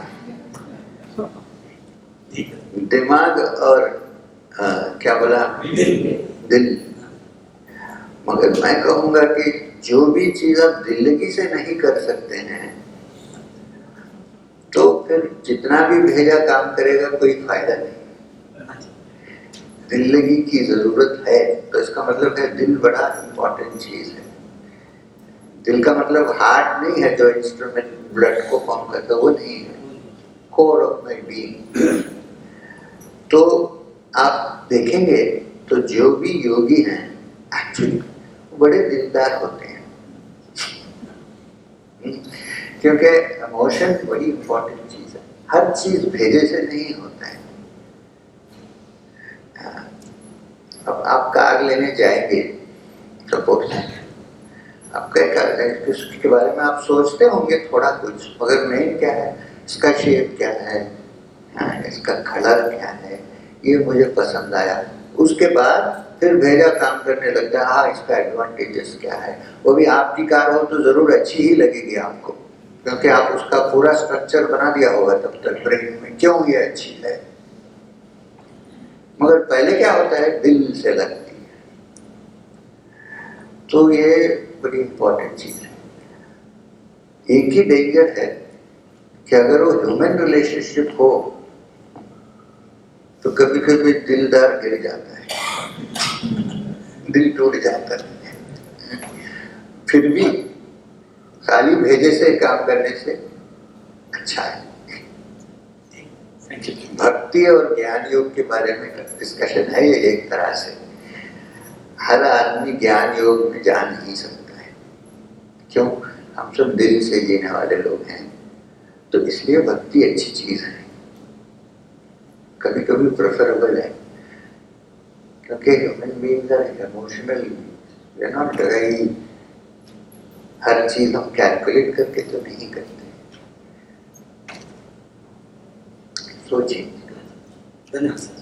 दिमाग और क्या बोला? दिल. मगर मैं कहूँगा कि जो भी चीज आप दिल्लगी से नहीं कर सकते हैं तो फिर जितना भी भेजा काम करेगा कोई फायदा नहीं. दिल्लगी की जरूरत है तो इसका मतलब है दिल बड़ा इम्पोर्टेंट चीज है. दिल का मतलब हार्ट नहीं है जो इंस्ट्रूमेंट ब्लड को पंप करता, वो नहीं है. Core of my being. तो आप देखेंगे तो जो भी योगी हैं एक्चुअली बड़े दिलदार होते हैं. क्योंकि इमोशन बड़ी इम्पोर्टेंट चीज है. हर चीज भेजे से नहीं होता है. अब आप कार लेने जाएंगे, सपोज आप क्या कार लेंगे, उसके बारे में आप सोचते होंगे थोड़ा कुछ, मगर मेन क्या है, इसका शेप क्या है, इसका कलर क्या है, ये मुझे पसंद आया. उसके बाद फिर भेजा काम करने लगता है, हाँ इसका एडवांटेजेस क्या है. वो भी आपकी कार हो तो जरूर अच्छी ही लगेगी आपको, क्योंकि आप उसका पूरा स्ट्रक्चर बना दिया होगा तब तक ब्रेन में क्यों ये अच्छी है. मगर पहले क्या होता है, दिल से लगती है. तो ये बड़ी इंपॉर्टेंट चीज है. एक ही डेंजर है कि अगर वो ह्यूमन रिलेशनशिप हो तो कभी कभी दिलदार गिर जाता है, दिल टूट जाता है. फिर भी खाली भेजे से काम करने से अच्छा है. भक्ति और ज्ञान योग के बारे में डिस्कशन है ये एक तरह से। हर आदमी ज्ञान योग में जा नहीं सकता है, क्यों? हम सब दिल से जीने वाले लोग हैं, तो इसलिए भक्ति अच्छी चीज है, कभी कभी प्रेफरेबल है, क्योंकि human beings are emotional, we are not very, हर चीज हम कैलकुलेट करके तो नहीं करते। सोचिए। धन्यवाद sir.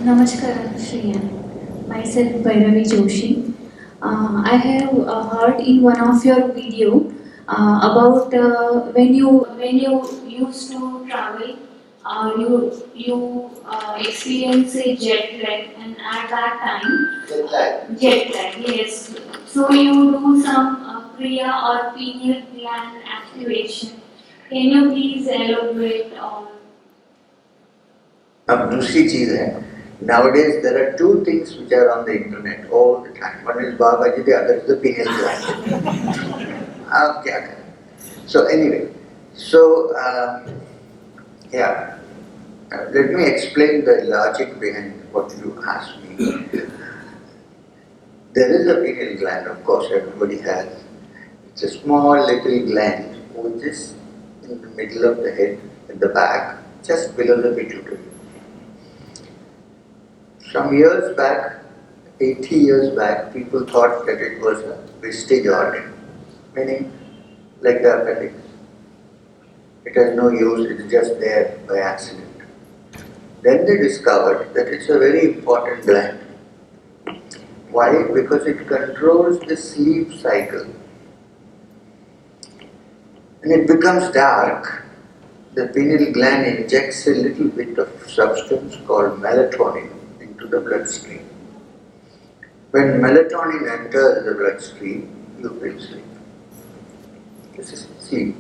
Namaskar, Shriyan. Myself Bhairavi Joshi. I have heard in one of your video about when you used to travel, you experience a jet lag, and at that time jet lag, yes. So you do some kriya or pineal gland activation. Can you please elaborate on? अब दूसरी चीज है, nowadays there are two things which are on the internet all the time. One is Babaji, the other is the pineal gland. अब क्या करें? So anyway, let me explain the logic behind what you asked me. There is a pineal gland, of course, everybody has. It's a small little gland which is in the middle of the head, at the back, just below the pituitary. Some years back, 80 years back, people thought that it was a vestige organ, meaning like the appendix. It has no use, it's just there by accident. Then they discovered that it's a very important gland. Why? Because it controls the sleep cycle. When it becomes dark, the pineal gland injects a little bit of substance called melatonin into the bloodstream. When melatonin enters the bloodstream, you feel sleep. This is sleep.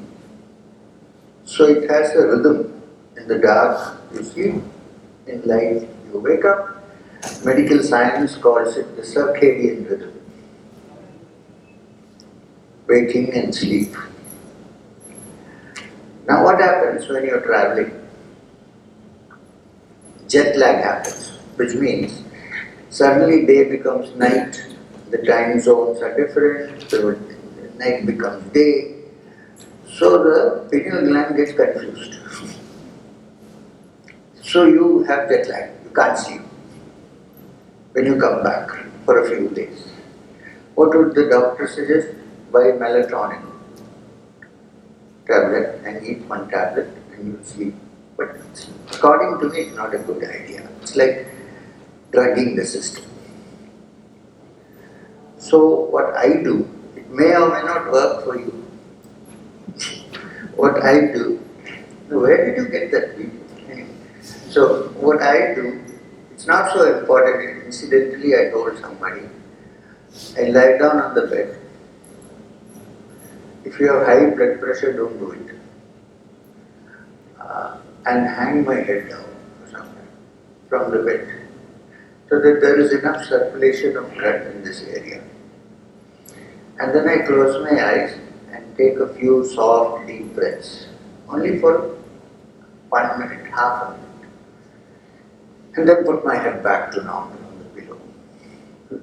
So it has a rhythm. In the dark, you sleep. In light, you wake up. Medical science calls it the circadian rhythm. Waking and sleep. Now what happens when you're traveling? Jet lag happens, which means suddenly day becomes night, the time zones are different, the night becomes day, so the pineal gland gets confused. So you have jet lag, you can't sleep when you come back for a few days. What would the doctor suggest? Buy melatonin tablet and eat one tablet and you sleep. But according to me, it's not a good idea. It's like drugging the system. So what I do, it may or may not work for you. What I do, where did you get that video? So what I do, it's not so important. Incidentally, I told somebody, I lie down on the bed. If you have high blood pressure, don't do it. And hang my head down from the bed, so that there is enough circulation of blood in this area. And then I close my eyes and take a few soft, deep breaths, only for 1 minute, half a minute. And then put my head back to normal on the pillow.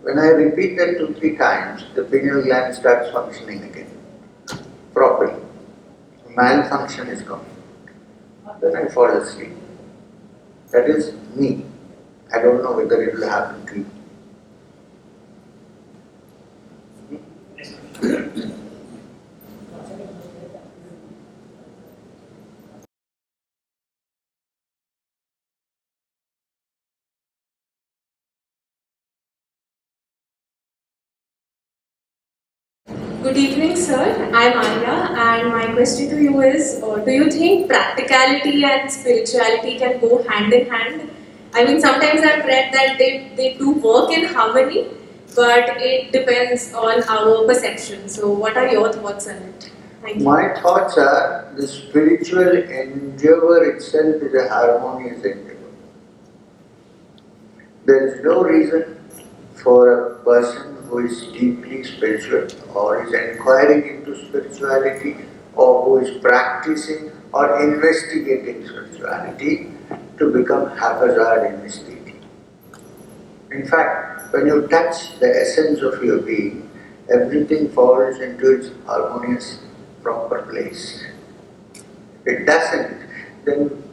When I repeat that 2-3 times, the pineal gland starts functioning again, properly. Malfunction is gone. Then I fall asleep. That is me. I don't know whether it will happen to you. Good evening, sir. I'm Arya, and my question to you is, do you think practicality and spirituality can go hand in hand? I mean, sometimes I've read that they do work in harmony, but it depends on our perception. So what are your thoughts on it? Thank you. My thoughts are the spiritual endeavor itself is a harmonious endeavor. There is no reason for a person who is deeply spiritual or is inquiring into spirituality or who is practicing or investigating spirituality to become haphazard in his thinking. In fact, when you touch the essence of your being, everything falls into its harmonious, proper place. If it doesn't, then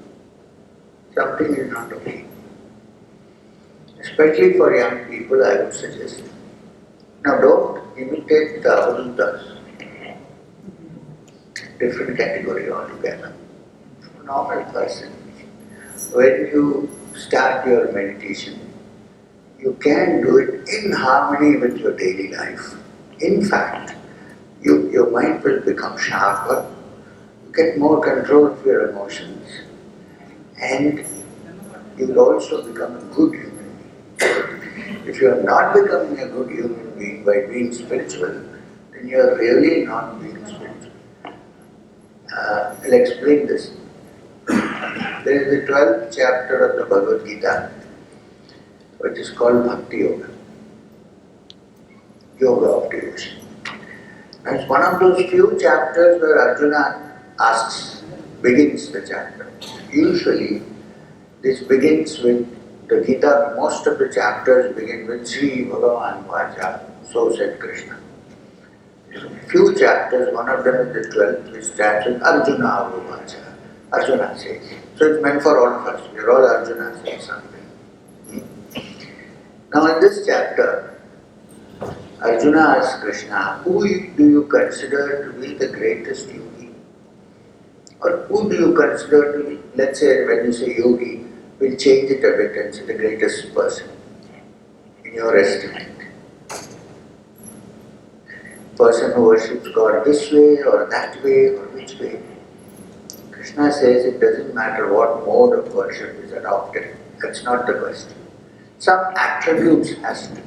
something is not okay. Especially for young people, I would suggest. Now, don't imitate the avadutas. Different category altogether. A normal person, when you start your meditation, you can do it in harmony with your daily life. In fact, your mind will become sharper, you get more control of your emotions, and you will also become a good human being. If you are not becoming a good human being by being spiritual, then you are really not being spiritual. I'll explain this. There is the 12th chapter of the Bhagavad Gita, which is called Bhakti Yoga. Yoga of devotion. And it's one of those few chapters where Arjuna begins the chapter. Usually, this begins with the Gita, most of the chapters begin with Sri Bhagavan Vacha, so said Krishna. Few chapters, one of them is the 12th, which starts with Arjuna Vacha. Arjuna says. So it's meant for all of us. We are all Arjuna saying something. Now in this chapter, Arjuna asks Krishna, who do you consider to be the greatest yogi? Or who do you consider to be, let's say when you say yogi, we'll change it a bit and say the greatest person in your estimate. Person who worships God this way or that way or which way. Krishna says it doesn't matter what mode of worship is adopted. That's not the question. Some attributes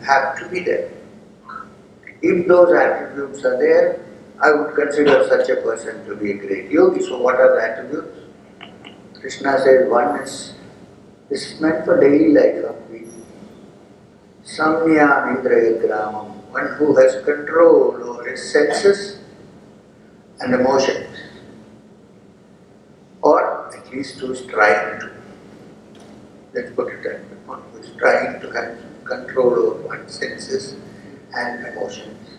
have to be there. If those attributes are there, I would consider such a person to be a great yogi. So what are the attributes? Krishna says one is, this is meant for daily life of people. Samyam Indraya Gramam, one who has control over his senses and emotions. Or at least who is trying to. Let's put it that way. One who is trying to have control over one's senses and emotions.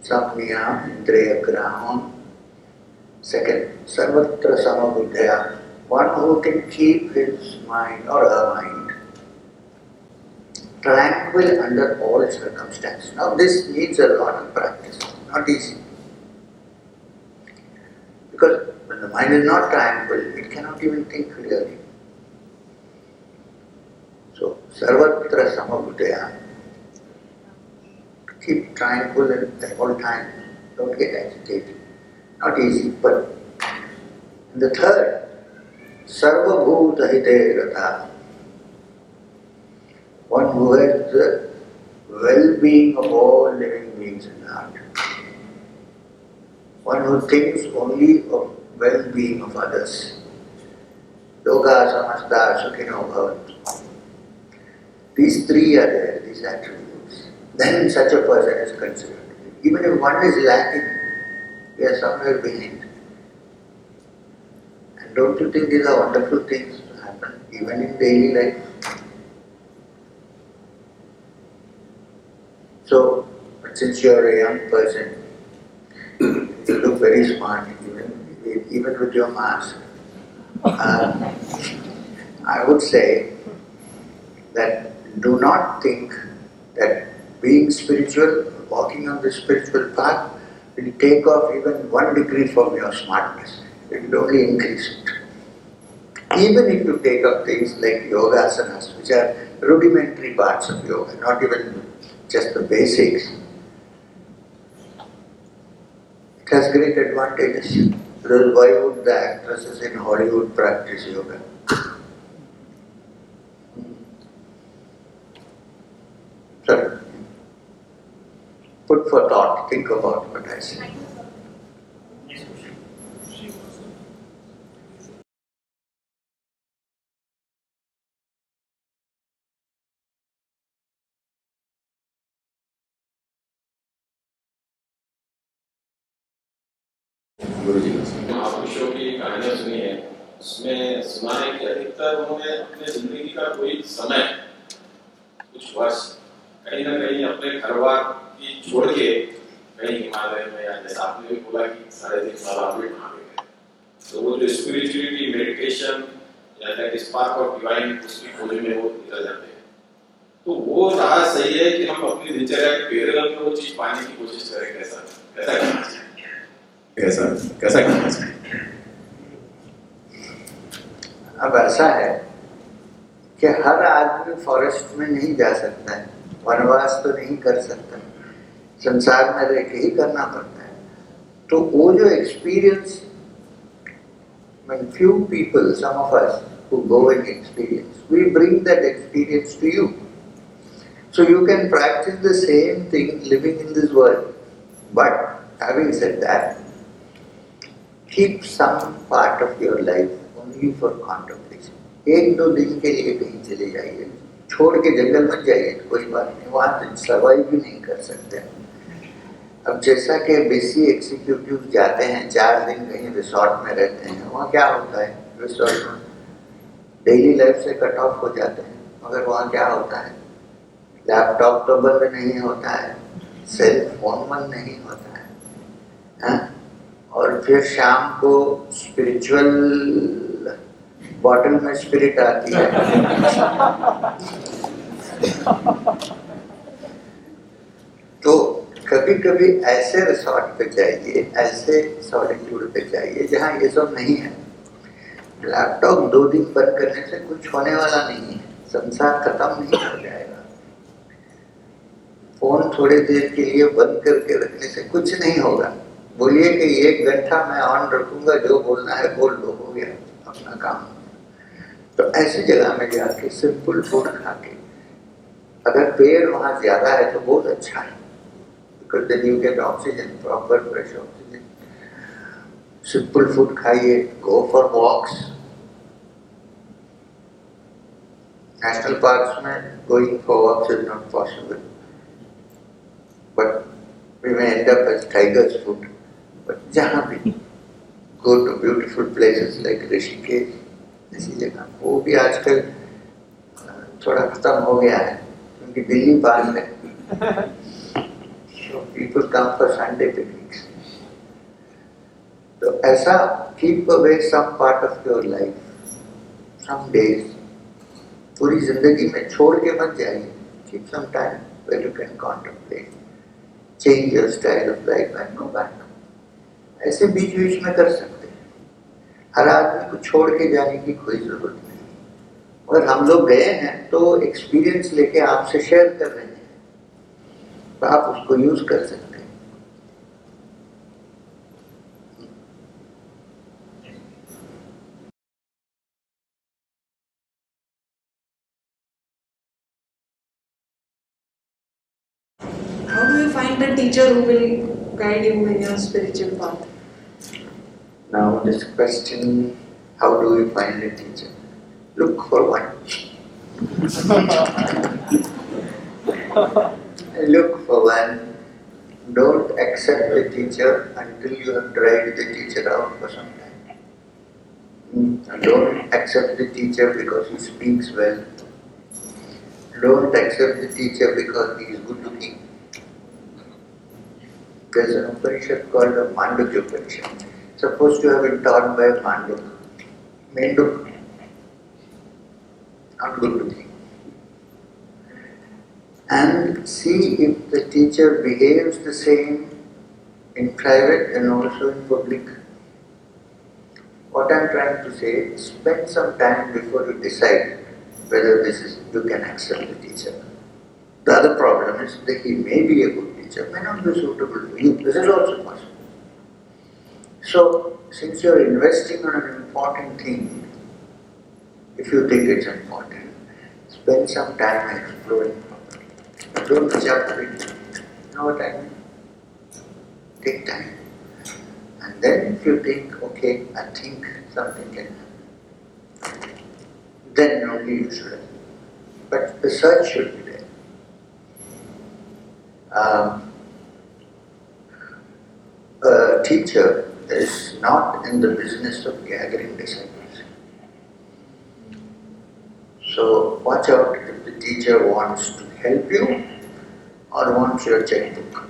Samyam Indriya Gramam. Second, Sarvatra Samabuddhaya, one who can keep his mind or her mind tranquil under all circumstances. Now this needs a lot of practice, not easy. Because when the mind is not tranquil, it cannot even think clearly. So, Sarvatra Samabuddhaya, keep tranquil at all times, don't get agitated. Not easy, but the third, Sarva Bhuta Hite Rata, one who has the well-being of all living beings in heart. One who thinks only of well-being of others. Yoga samasta sukhino bhavantu. These three are there, these attributes. Then such a person is considered. Even if one is lacking, he is somewhere behind. And don't you think these are wonderful things to happen, even in daily life? So, but since you are a young person, you look very smart, even with your mask. I would say that do not think that being spiritual, walking on the spiritual path, will take off even 1 degree from your smartness. It will only increase it. Even if you take up things like yoga asanas, which are rudimentary parts of yoga, not even just the basics, it has great advantages. Because why would the actresses in Hollywood practice yoga? So, put for thought, think about what I say. गुरु जी। महापुरुषों की कहानियां सुनी है, उसमें सुना है कि अधिकतर उन्होंने अपने जिंदगी का कोई समय, कुछ वर्ष कहीं ना कहीं अपने घर बार की छोड़ के कहीं हिमालय में, या जैसे आपने भी बोला कि 3.5 साल आप भी वहाँ गए, तो वो जो स्पिरिचुअलिटी, मेडिटेशन या दैट स्पार्क ऑफ डिवाइन, उसकी खोज में वो निकल जाते हैं। तो वो राह सही है कि हम अपनी दिनचर्या के पैरेलल में वो चीज पाने की कोशिश करें। कैसा करना चाहिए? कैसा करना चाहिए? अब ऐसा है कि हर आदमी फॉरेस्ट में नहीं जा सकता है, वनवास तो नहीं कर सकता, संसार में रह के ही करना पड़ता है। तो वो जो experience, when few people, some of us who go and experience, we bring that experience to you. So you can practice the same thing living in this world. But having said that, keep some part of your life only for contemplation. 1-2 दिन के लिए कहीं चले जाइए, छोड़ के जंगल मत जाइए, कोई बात नहीं, वहाँ तो सर्वाइव भी नहीं कर सकते। अब जैसा कि बीसी एग्जीक्यूटिव जाते हैं 4 दिन कहीं रिसोर्ट में रहते हैं, वहाँ क्या होता है? रिसोर्ट में डेली लाइफ से कट ऑफ हो जाते हैं, मगर वहाँ क्या होता है? लैपटॉप तो बंद नहीं होता है, सेल फोन बंद नहीं होता है, और फिर शाम को स्पिरिचुअल बॉटल में स्पिरिट आती है। तो कभी कभी ऐसे रिसोर्ट पे जाइए, ऐसे सॉलिट्यूड पे जाइए जहाँ ये सब नहीं है। लैपटॉप 2 दिन बंद करने से कुछ होने वाला नहीं है, संसार खत्म नहीं हो जाएगा। फोन थोड़ी देर के लिए बंद करके रखने से कुछ नहीं होगा। बोलिए कि 1 घंटा मैं ऑन रखूंगा, जो बोलना है बोल लो, हो गया अपना काम। तो ऐसी जगह में जाके सिंपल फूड खा के, अगर पेड़ वहाँ ज्यादा है तो बहुत अच्छा है, because then you get oxygen, proper fresh oxygen. Simple food खाइए, go for walks. National parks में going for walks is not possible, but we may end up as tiger's food. But जहाँ भी go to beautiful places like Rishikesh, ऐसी जगह, वो भी आजकल थोड़ा खत्म हो गया है क्योंकि दिल्ली पास है। So people come for Sunday picnics. तो ऐसा keep away some part of your life, some days. पूरी जिंदगी में छोड़ के मत जाइए. Keep some time where you can contemplate, change your style of life and go back. ऐसे बीच में कर सकते हैं. हर आदमी को छोड़ के जाने की कोई जरूरत नहीं. अगर हम लोग गए हैं तो एक्सपीरियंस लेके आपसे शेयर कर रहे हैं, तो आप उसको यूज कर सकते हैं. How do you find the teacher who will guide you in your spiritual path? Now this question, how do we find a teacher? Look for one. Look for one. Don't accept the teacher until you have tried the teacher out for some time. Don't accept the teacher because he speaks well. Don't accept the teacher because he is good looking. There is an Upanishad called the Mandukya Upanishad, supposed to have been taught by Manduk. Manduk, not good looking. And see if the teacher behaves the same in private and also in public. What I am trying to say, spend some time before you decide whether you can accept the teacher. The other problem is that he may be a good teacher, may not be suitable for you. This is also possible. So, since you are investing on an important thing, if you think it's important, spend some time exploring. Don't jump in. You know what I mean? Take time. And then if you think, okay, I think something can happen, then only you should. But the search should be there. A teacher is not in the business of gathering disciples. So watch out if the teacher wants to help you or wants your checkbook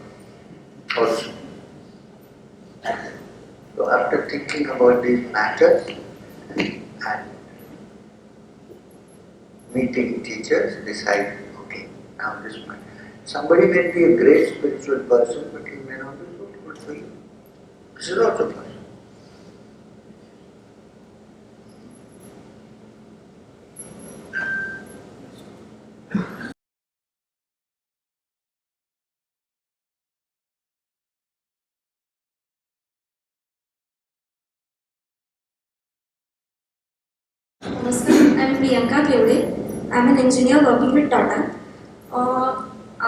also. So after thinking about these matters and meeting teachers, decide, okay, now this might. Somebody may be a great spiritual person, but he may not be so good for you. This is also possible. Namaskar, I am Priyanka Kevde. I am an engineer working with Tata.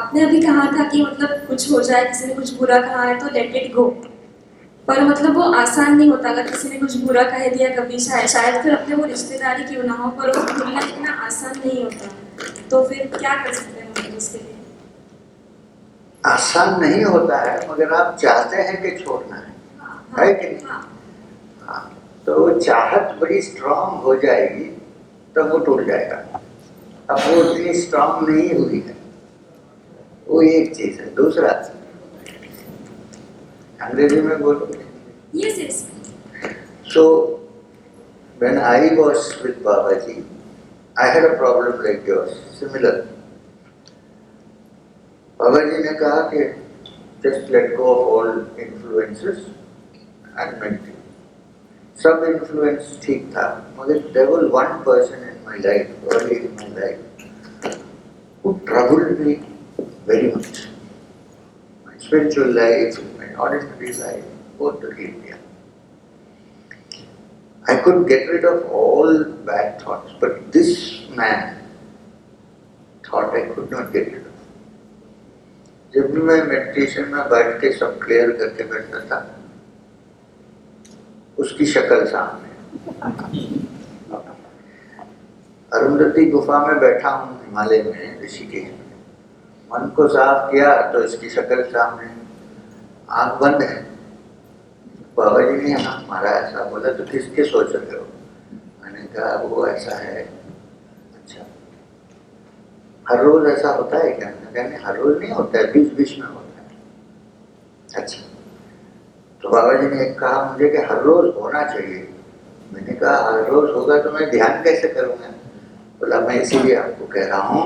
आपने अभी कहा था कि मतलब कुछ हो जाए, किसी ने कुछ बुरा कहा है तो लेट इट गो, पर मतलब वो आसान नहीं होता. अगर किसी ने कुछ बुरा कह दिया कभी, शायद फिर अपने वो रिश्तेदारी क्यों ना हो, पर वो भूलना इतना आसान नहीं होता. तो फिर क्या कर सकते हैं मतलब उसके लिए? आसान नहीं होता है, मगर आप चाहते हैं कि छोड़ना है कि नहीं? हाँ, तो चाहत बड़ी स्ट्रांग हो जाएगी तब वो टूट जाएगा. अब वो उतनी स्ट्रांग नहीं हुई है, वो एक चीज है. दूसरा, अंग्रेजी में बोलो. Yes, yes. So when I was with Babaji, I had a problem like yours, similar. Babaji ने कहा कि just let go of all influences and meditate. सब influence ठीक था, मगर there was one person in my life, early in my life, who troubled me very much. My spiritual life, my ordinary life, both the India. I could get rid of all bad thoughts, but this man thought I could not get rid of. जब भी मैं meditation में बैठ के सब clear करके बैठता था, उसकी शक्ल सामने. अरुंधति गुफा में बैठा हूँ हिमालय में, ऋषिकेश में, मन को साफ किया तो इसकी शक्ल सामने, आँख बंद है. बाबा जी ने हाँ मारा ऐसा बोला, तो किसके सोच रहे हो? मैंने कहा वो ऐसा है. अच्छा, हर रोज ऐसा होता है क्या? मैंने कहा हर रोज नहीं होता है, बीच बीच में होता है. अच्छा, तो बाबा जी ने कहा मुझे कि हर रोज होना चाहिए. मैंने कहा हर रोज होगा तो मैं ध्यान कैसे करूँगा? बोला मैं इसीलिए आपको कह रहा हूँ,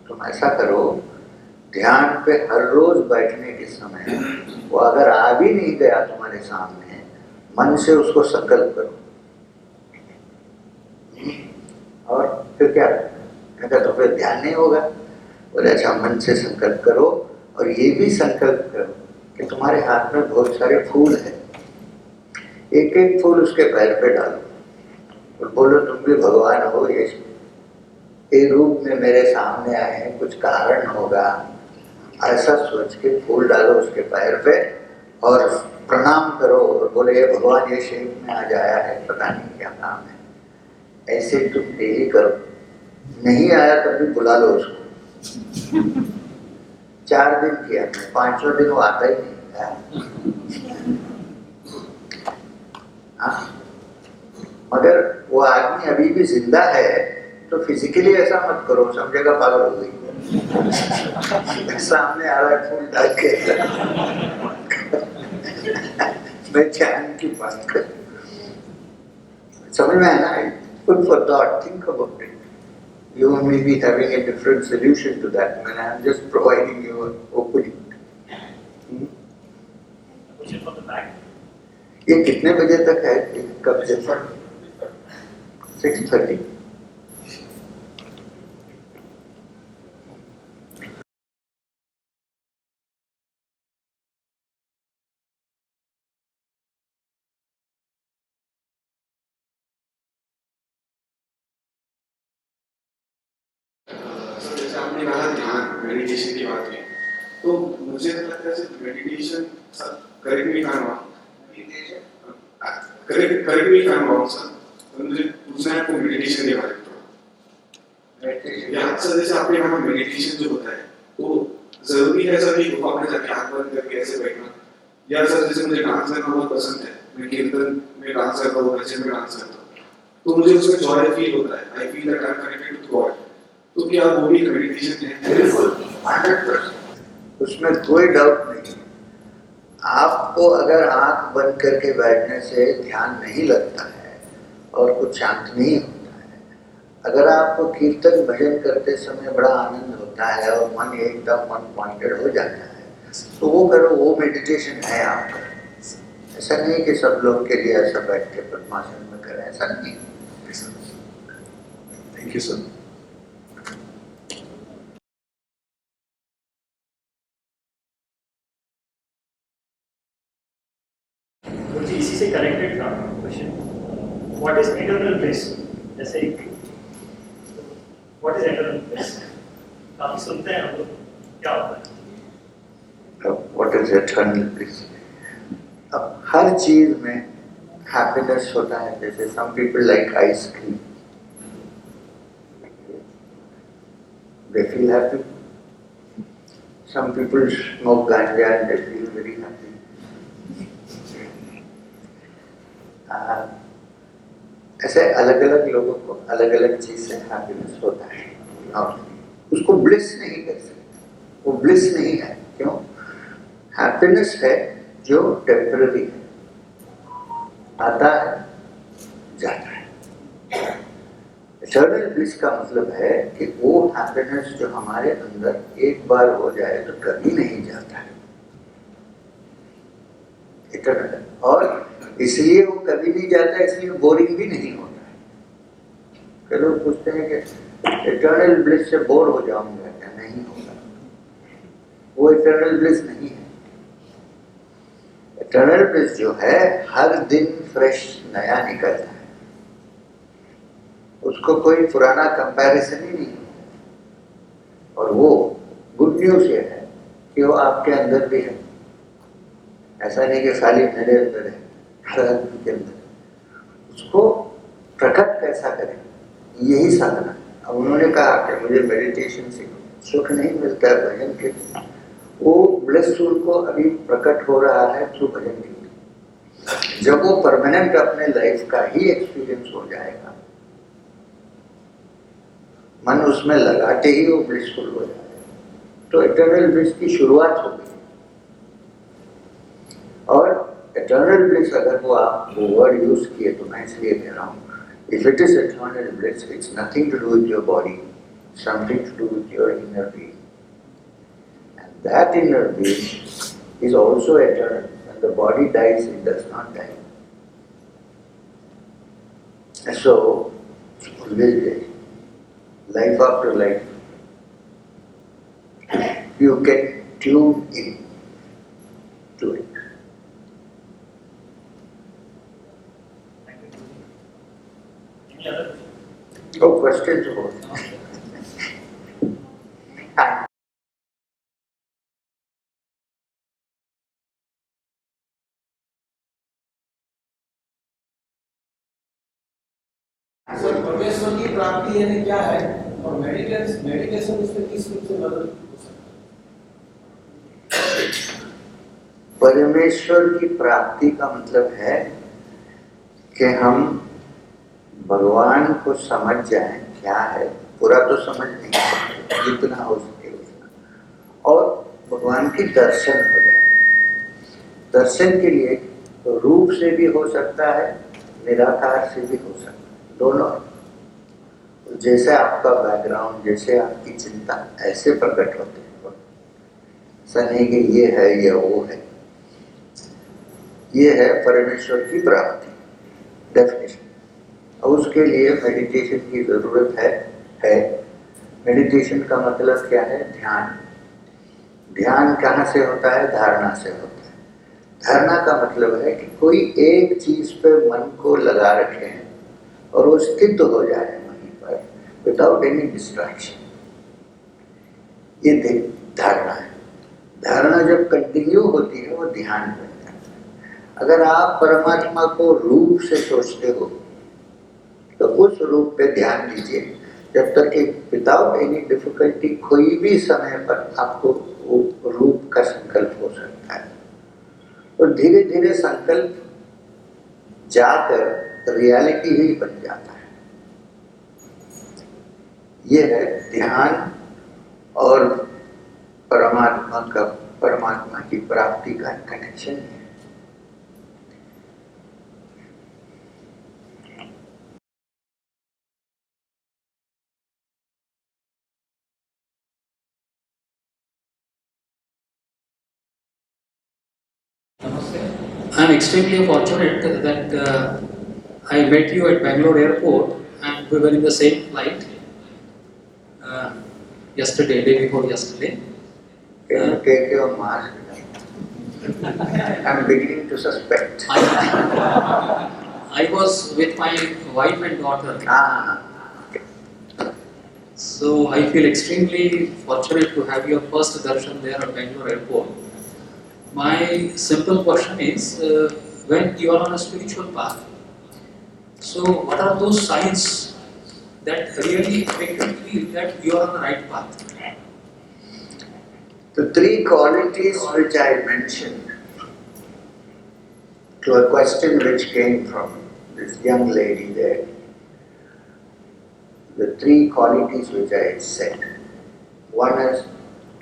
तुम ऐसा करो, ध्यान पे हर रोज बैठने के समय वो अगर आ भी नहीं गया तुम्हारे सामने, मन से उसको संकल्प करो. और फिर क्या? कहता तो फिर ध्यान नहीं होगा. बोले अच्छा, मन से संकल्प करो और ये भी संकल्प करो कि तुम्हारे हाथ में बहुत सारे फूल हैं, एक एक फूल उसके पैर पे डालो और बोलो तुम भी भगवान हो, ये रूप में मेरे सामने आए हैं, कुछ कारण होगा. ऐसा सोच के फूल डालो उसके पैर पे और प्रणाम करो और बोले ये भगवान ये शेप में आ जाया है, पता नहीं क्या नाम है. ऐसे तुम डेली करो. नहीं आया तब भी बुला लो उसको. 4 दिन किया, 5वें दिन वो आता ही नहीं. मगर वो आदमी अभी भी जिंदा है, तो फिजिकली ऐसा मत करो, समझेगा पागल हो गई. सामने आ रहा है फूल डाल के, मैं ध्यान की बात कर. समझ में है ना? Food for thought, think about it. You may be having a different solution to that, and I am just providing you an opening. Question from the back. ये कितने बजे तक है? कब से? 6:30. जैसे आपने कहा ध्यान मेडिटेशन की बात की, तो मुझे लगता है सिर्फ meditation, correct me if I am wrong sir, तो मुझे पूछना है आपको मेडिटेशन के बारे में. या सर जैसे आपने कहा मेडिटेशन जो होता है तो जरूरी है सर कि गुफा में जाके आंख बंद करके ऐसे बैठना, या सर जैसे मुझे डांस करना बहुत पसंद है मैं कीर्तन में डांस करता हूँ, भजन में डांस करता हूँ, तो मुझे उसमें जॉय फील होता है, I feel that I am connected to God. तो क्या वो भी मेडिटेशन है? बिल्कुल 100%, उसमें कोई डाउट नहीं। आपको अगर आंख बंद करके बैठने से ध्यान नहीं लगता है और कुछ शांत नहीं होता है, अगर आपको कीर्तन भजन करते समय बड़ा आनंद होता है और मन एकदम वन पॉइंटेड हो जाता है, तो वो करो, वो मेडिटेशन है आपका। ऐसा नहीं कि सब लोग के लिए ऐसा बैठ के पद्मासन में करें, ऐसा नहीं। Thank you sir. जी इसी से कनेक्टेड था question, what is internal bliss? जैसे व्हाट इज इंटरनल ब्लिस? काफी सुनते हैं हम लोग, क्या होता है? What is eternal bliss? अब हर चीज में हैप्पीनेस होता है। जैसे some people like ice cream, they feel happy. Some people smoke ganja and they feel very happy. ऐसे अलग अलग लोगों को अलग अलग चीज से हैप्पीनेस होता है और उसको ब्लिस नहीं कर सकते, वो ब्लिस नहीं है। क्यों? हैप्पीनेस है जो टेम्पररी है, आता है जाता है। इटर्नल ब्लिस का मतलब है कि वो हैप्पीनेस जो हमारे अंदर एक बार हो जाए तो कभी नहीं जाता है, इटर्नल। और इसलिए वो कभी नहीं जाता, इसलिए बोरिंग भी नहीं होता है। लोग पूछते हैं कि इटर्नल ब्लिस से बोर हो जाऊंगा क्या? नहीं होगा, वो इटर्नल ब्लिस नहीं है। इटर्नल ब्लिस जो है हर दिन फ्रेश नया निकलता है, उसको कोई पुराना कंपैरिजन ही नहीं होता। और वो गुड न्यूज ये है कि वो आपके अंदर भी है। ऐसा नहीं कि खाली मेरे अंदर है, हर आदमी के अंदर। उसको प्रकट कैसा करें, यही साधना। अब उन्होंने कहा कि मुझे मेडिटेशन से सुख नहीं मिलता है भजन के, वो ब्लिस उनको अभी प्रकट हो रहा है थ्रू भजन के। जब वो परमानेंट अपने लाइफ का ही एक्सपीरियंस हो जाएगा, मन उसमें लगाते ही वो ब्लिसफुल हो जाएगा, तो इटर्नल ब्लिस की शुरुआत हो गई। और इटर्नल ब्लिस अगर वो आप वो वर्ड यूज किए तो मैं इसलिए कह रहा हूँ, if it is eternal bliss, it's nothing to do with your body, something to do with your inner being, and that inner being is also eternal. When the body dies, it does not die. So always there, life after life, you get tuned in to it. Any other? Oh, questions about sir, परमेश्वर की प्राप्ति यानी क्या है और meditation उसमें किस रूप से मदद हो सकता है? परमेश्वर की प्राप्ति का मतलब है कि हम भगवान को समझ जाएं क्या है। पूरा तो समझ नहीं सकते, जितना हो सके उतना, और भगवान की दर्शन हो जाए। दर्शन के लिए तो रूप से भी हो सकता है, निराकार से भी हो सकता है, दोनों। जैसे आपका बैकग्राउंड, जैसे आपकी चिंता, ऐसे प्रकट होते हैं। ऐसा नहीं कि ये है या वो है। ये है परमेश्वर की प्राप्ति, डेफिनेशन। और उसके लिए मेडिटेशन की जरूरत है। मेडिटेशन का मतलब क्या है? ध्यान। ध्यान कहाँ से होता है? धारणा से होता है। धारणा का मतलब है कि कोई एक चीज पे मन को लगा रखें और वो स्थित हो जाए वहीं पर, विदाउट एनी डिस्ट्रैक्शन। ये धारणा है। धारणा जब कंटिन्यू होती है वो ध्यान बन जाता है। अगर आप परमात्मा को रूप से सोचते हो तो उस रूप पे ध्यान दीजिए, जब तक कि विदाउट एनी डिफिकल्टी कोई भी समय पर आपको वो रूप का संकल्प हो सकता है। और धीरे धीरे संकल्प जाकर रियलिटी ही बन जाता है। ये है ध्यान और परमात्मा की प्राप्ति का कनेक्शन है। I am extremely fortunate that I met you at Bangalore airport and we were in the same flight yesterday, day before yesterday. Can you take your mask? I am beginning to suspect. I was with my wife and daughter. So I feel extremely fortunate to have your first darshan there at Bangalore airport. My simple question is, when you are on a spiritual path, so what are those signs that really make you feel that you are on the right path? The three qualities which I mentioned to a question which came from this young lady there, the three qualities which I said. One is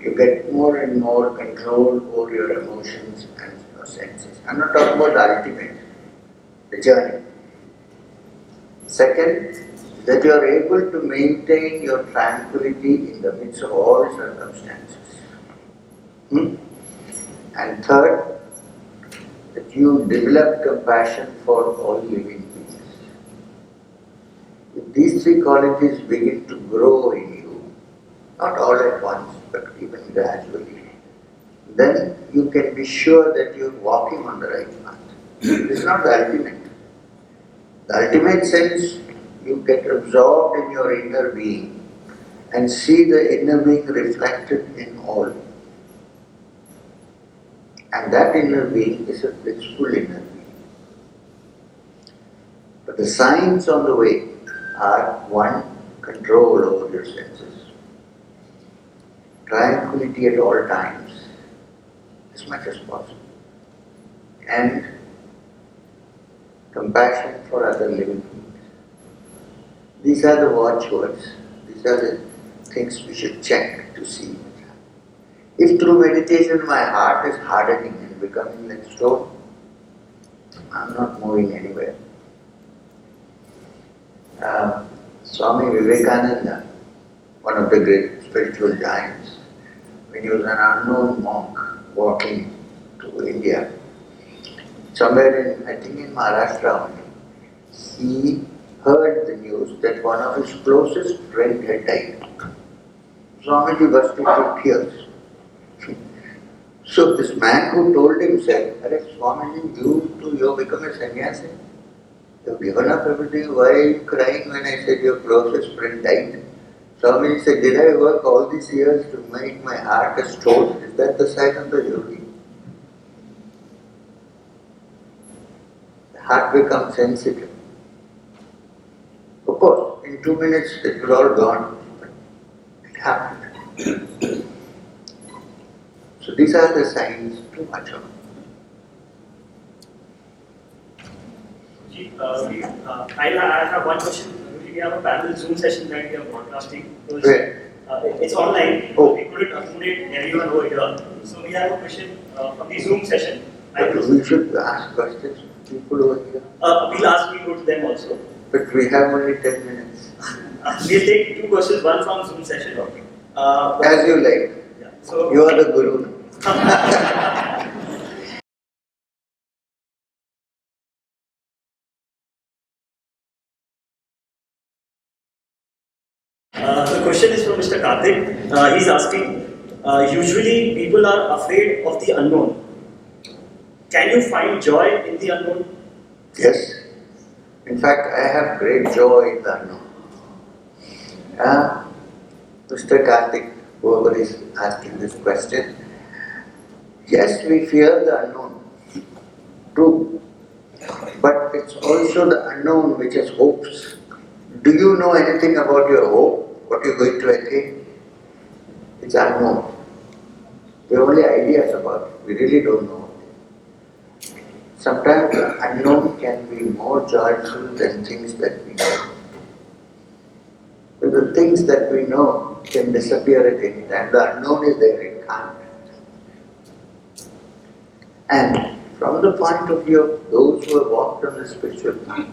you get more and more control over your emotions and your senses. I'm not talking about the ultimate, the journey. Second, that you are able to maintain your tranquility in the midst of all circumstances. And third, that you develop compassion for all living beings. If these three qualities begin to grow in you, not all at once, but even gradually, then you can be sure that you're walking on the right path. This is not the ultimate. The ultimate sense, you get absorbed in your inner being and see the inner being reflected in all. And that inner being is a blissful inner being. But the signs on the way are: one, control over your senses, tranquility at all times, as much as possible, and compassion for other living beings. These are the watchwords. These are the things we should check to see. If through meditation my heart is hardening and becoming like stone, I'm not moving anywhere. Swami Vivekananda, one of the great spiritual giants, when he was an unknown monk walking to India, somewhere in, I think in Maharashtra only, he heard the news that one of his closest friends had died. Swamiji burst into tears. So this man who told him said, "Arey Swamiji, you become a sannyasi? You've given up everything. Why are you crying when I said your closest friend died?" Swamiji said, "Did I work all these years to make my heart a stone? Is that the sign of the yogi?" The heart becomes sensitive. Of course, in 2 minutes it was all gone. But it happened. So these are the signs to watch out. I have one question. We have a parallel Zoom session that we are broadcasting. Where? It's online. Oh. We couldn't accommodate everyone over here. So we have a question from the Zoom session. But we should ask questions to people over here. We'll ask people to them also. But we have only 10 minutes. We'll take two questions, one from Zoom session. As you like. Yeah. So You are the guru. The question is from Mr. Karthik. He's asking, usually people are afraid of the unknown. Can you find joy in the unknown? Yes. In fact, I have great joy in the unknown. Mr. Karthik, whoever is asking this question, yes, we fear the unknown. True. But it's also the unknown which has hopes. Do you know anything about your hope? What you're going to attain? It's unknown. We have only ideas about it. We really don't know. Sometimes the unknown can be more joyful than things that we know. But the things that we know can disappear at any time. The unknown is there, it can't. And from the point of view of those who have walked on the spiritual path,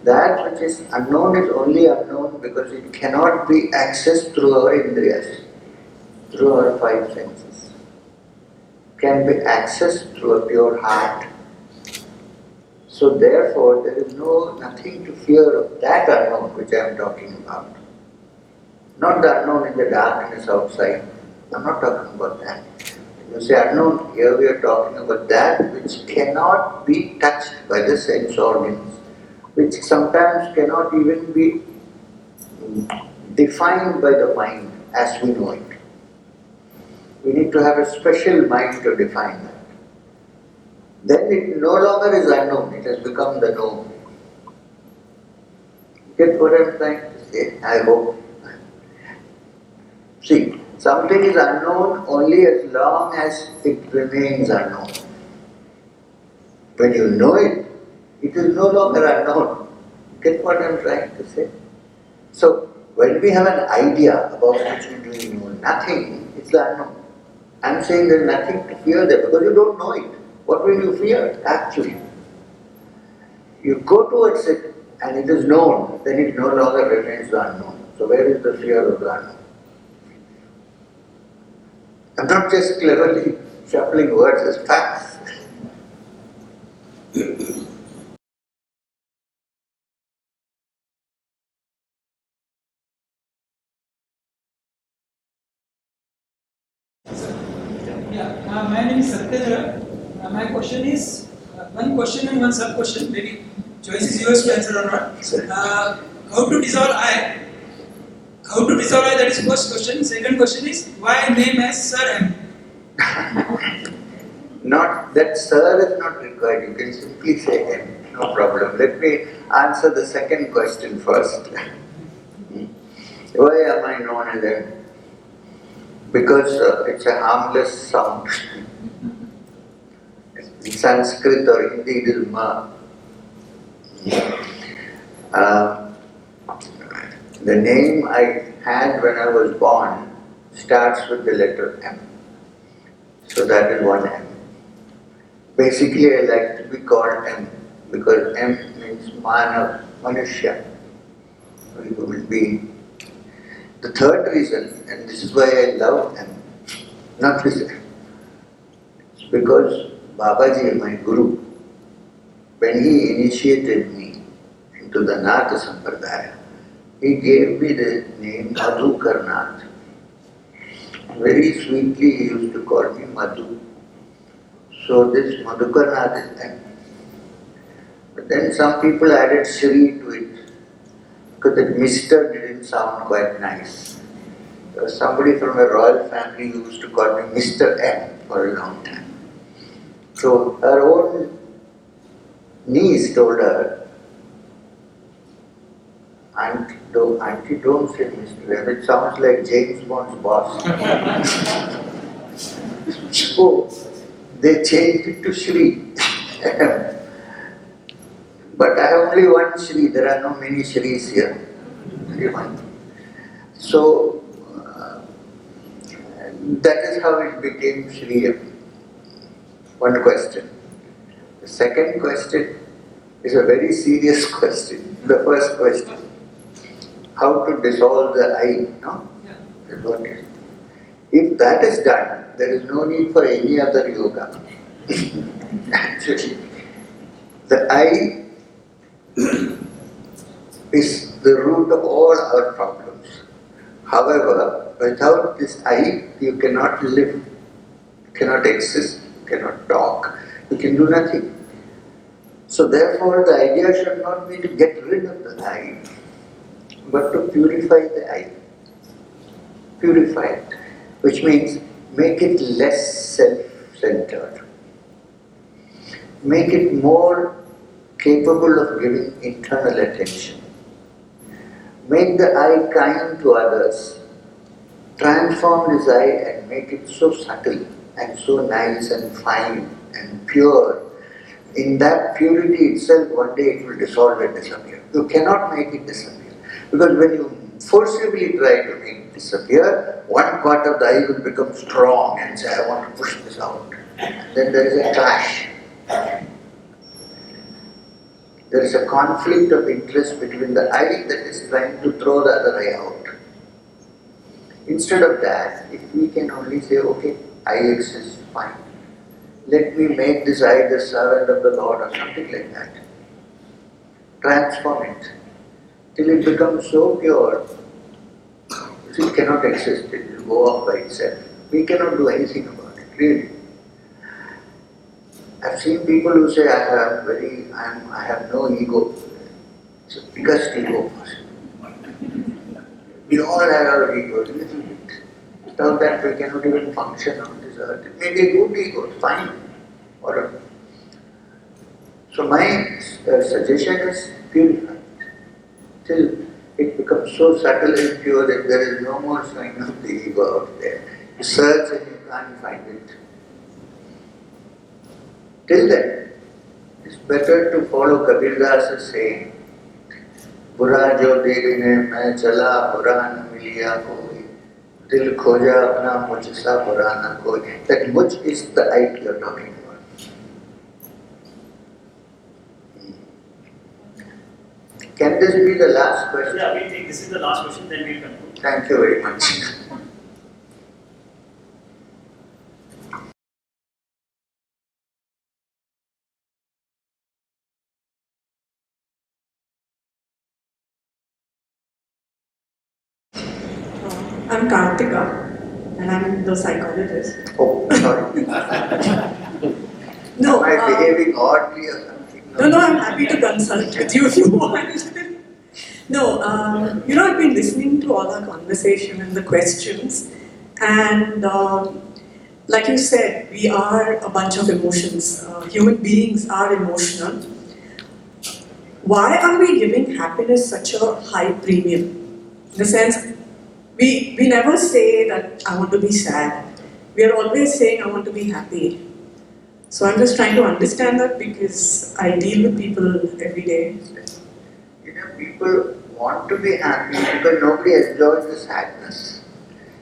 that which is unknown is only unknown because it cannot be accessed through our indriyas, through our five senses. It can be accessed through a pure heart. So therefore, there is nothing to fear of that unknown which I am talking about. Not the unknown in the darkness outside. I am not talking about that. You say unknown, here we are talking about that which cannot be touched by the sense organs, which sometimes cannot even be defined by the mind as we know it. We need to have a special mind to define that. Then it no longer is unknown, it has become the known. Get what I am trying to say? I hope. See, something is unknown only as long as it remains unknown. When you know it, it is no longer unknown. Get what I am trying to say? So, when we have an idea about which we really know nothing, it's the unknown. I am saying there is nothing to fear there because you don't know it. What will you fear, actually? You go towards it and it is known, then it no longer remains the unknown. So where is the fear of the unknown? I'm not just cleverly shuffling words as facts. My name is Satyendra. My question is one question and one sub question. Maybe choice is yours to answer or not. How to dissolve I? How to dissolve I? That is first question. Second question is why name as Sir M? Not that sir is not required. You can simply say M. No problem. Let me answer the second question first. Why am I known as M? Because it's a harmless sound. In Sanskrit or Hindi it is ma. The name I had when I was born starts with the letter M. So that is one M. Basically I like to be called M because M means Manav, Manushya, human being. The third reason, and this is why I love M, not this M, it's because Babaji, my Guru, when he initiated me into the Nath Sampradaya, he gave me the name Madhukar Nath. Very sweetly he used to call me Madhu. So this Madhukar Nath is M. But then some people added Shri to it because that Mr. didn't sound quite nice. There was somebody from a royal family who used to call me Mr. M for a long time. So her own niece told her, Auntie, don't say Mr. M, it sounds like James Bond's boss. So they changed it to Shri. But I have only one Shri, there are no many Shris here. Only one. So that is how it became Shri. One question. The second question is a very serious question. The first question. How to dissolve the I, no? Yeah. If that is done, there is no need for any other yoga. Actually, the I is the root of all our problems. However, without this I, you cannot live, you cannot exist, you cannot talk, you can do nothing. So therefore, the idea should not be to get rid of the I, but to purify the I. Purify it, which means make it less self-centered. Make it more capable of giving internal attention. Make the I kind to others. Transform this I and make it so subtle and so nice and fine and pure. in that purity itself, one day it will dissolve and disappear. You cannot make it disappear. Because when you forcibly try to make it disappear, one part of the I will become strong and say, I want to push this out. And then there is a clash. There is a conflict of interest between the I that is trying to throw the other I out. Instead of that, if we can only say, okay, I exist, fine. Let me make this I the servant of the Lord or something like that. Transform it till it becomes so pure, it cannot exist, it will go off by itself. We cannot do anything about it, really. I've seen people who say, I have no ego. It's the biggest ego possible. We all have our egos, a little bit. Without that, we cannot even function on this earth. It may be a good ego, fine. So my suggestion is purify it till it becomes so subtle and pure that there is no more sign of the ego out there. You search and you can't find it. Till then, it's better to follow Kabir Das' saying, Bura jo dekhne main chala, bura na miliya koi, dil khoja apna mujhsa bura na koi. That mujh is the I you're talking about. Can this be the last question? Yeah, we'll take this is the last question, then we'll conclude. Thank you very much. I'm Kartika and I'm the psychologist. Oh, sorry. No, am I behaving oddly or something? No, I'm happy to consult with you if you want. No, I've been listening to all our conversation and the questions, and like you said, we are a bunch of emotions. Human beings are emotional. Why are we giving happiness such a high premium? In the sense, we never say that I want to be sad. We are always saying I want to be happy. So I'm just trying to understand that because I deal with people every day. People want to be happy because nobody enjoys the sadness.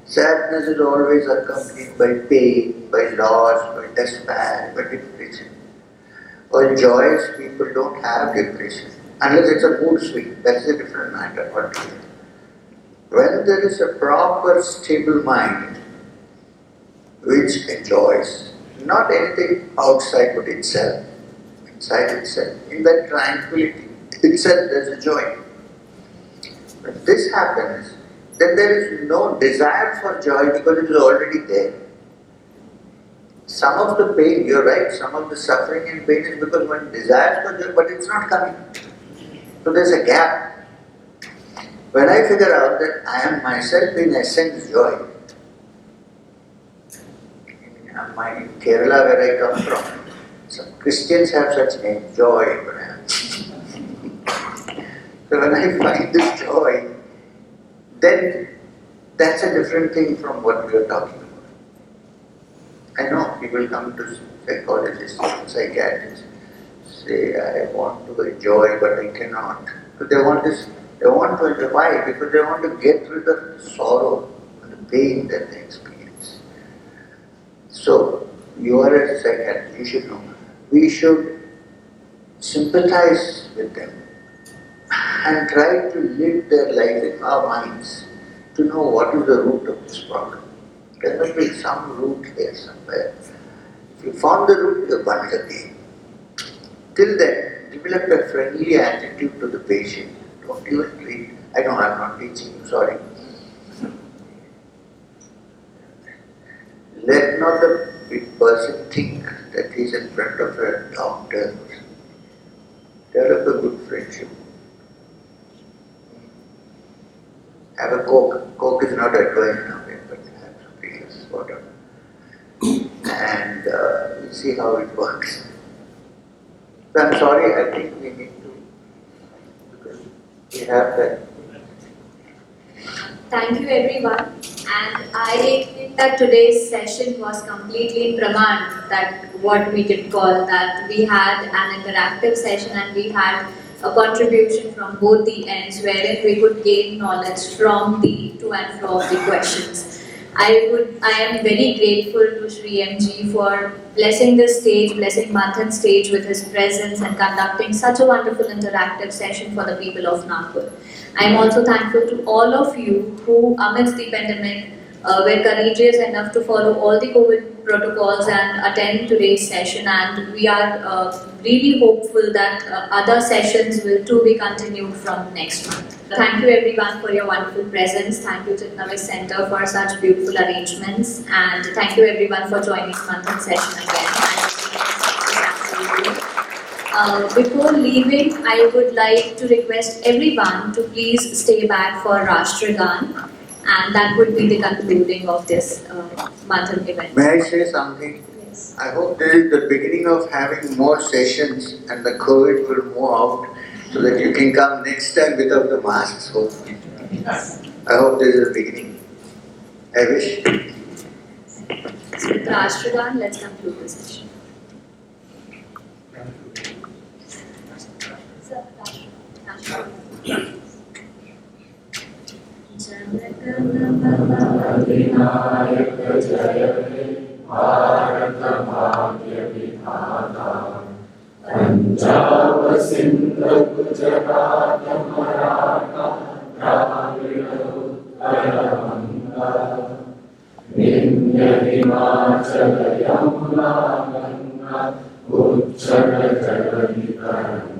Sadness is always accompanied by pain, by loss, by despair, by depression. Or joys, people don't have depression. Unless it's a mood swing, that's a different matter altogether. When there is a proper, stable mind which enjoys, not anything outside but itself, inside itself, in that tranquility itself there's a joy. When this happens, then there is no desire for joy because it is already there. Some of the pain, you're right, some of the suffering and pain is because one desires for joy, but it's not coming. So there's a gap. When I figure out that I am myself in essence joy, in Kerala where I come from, some Christians have such names, joy perhaps. So when I find this joy, then that's a different thing from what we are talking about. I know people come to psychologists, psychiatrists, say I want to enjoy but I cannot. But they want to enjoy. Why? Because they want to get rid of the sorrow and the pain that they experience. So, you are a psychiatrist, you should know. We should sympathize with them and try to live their life in our minds to know what is the root of this problem. There must be some root there somewhere. If you found the root, you burn the pain. Till then, develop a friendly attitude to the patient. Don't even treat. I know I'm not teaching you, sorry. Let not the big person think that he's in front of a doctor. Develop a good friendship. Have a Coke. Coke is not advised now, but have something else, water. And we'll see how it works. So I'm sorry, I think we need to, because we have that. Thank you everyone. And I think that today's session was completely in Praman, that what we could call that we had an interactive session and we had a contribution from both the ends wherein we could gain knowledge from the to and fro of the questions. I am very grateful to Sri MG for blessing this stage, blessing Manthan's stage with his presence and conducting such a wonderful interactive session for the people of Nagpur. I am also thankful to all of you who, amidst the pandemic, were courageous enough to follow all the COVID protocols and attend today's session. And we are really hopeful that other sessions will too be continued from next month. Thank you everyone for your wonderful presence. Thank you Chitnavis Center for such beautiful arrangements. And thank you everyone for joining Manthan's session again. Before leaving, I would like to request everyone to please stay back for Rashtragan, and that would be the concluding of this Manthan event. May I say something? Yes. I hope this is the beginning of having more sessions and the COVID will move out so that you can come next time without the masks, hopefully. I hope this is the beginning. I wish. So with Rashtragan, let's conclude the session. Adinayak Jaya Bharata Bhagya Vidhata Punjab Sindh Gujarat Maratha Dravida Uttara Banga Vindhya Himachala Yamuna Ganga Uchchara Jagaditaranga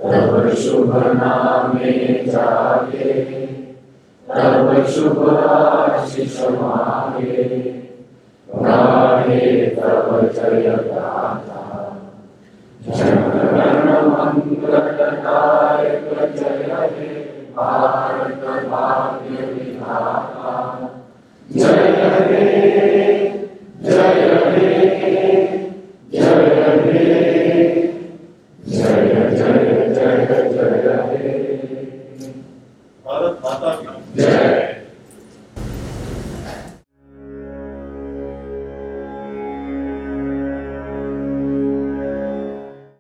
तव शुभ नामे जागे तव शुभ आशीष मागे गाहे तव जय गाथा जनगण मंगलदायक जय हे भारत भाग्य विधाता जय हे जय हे जय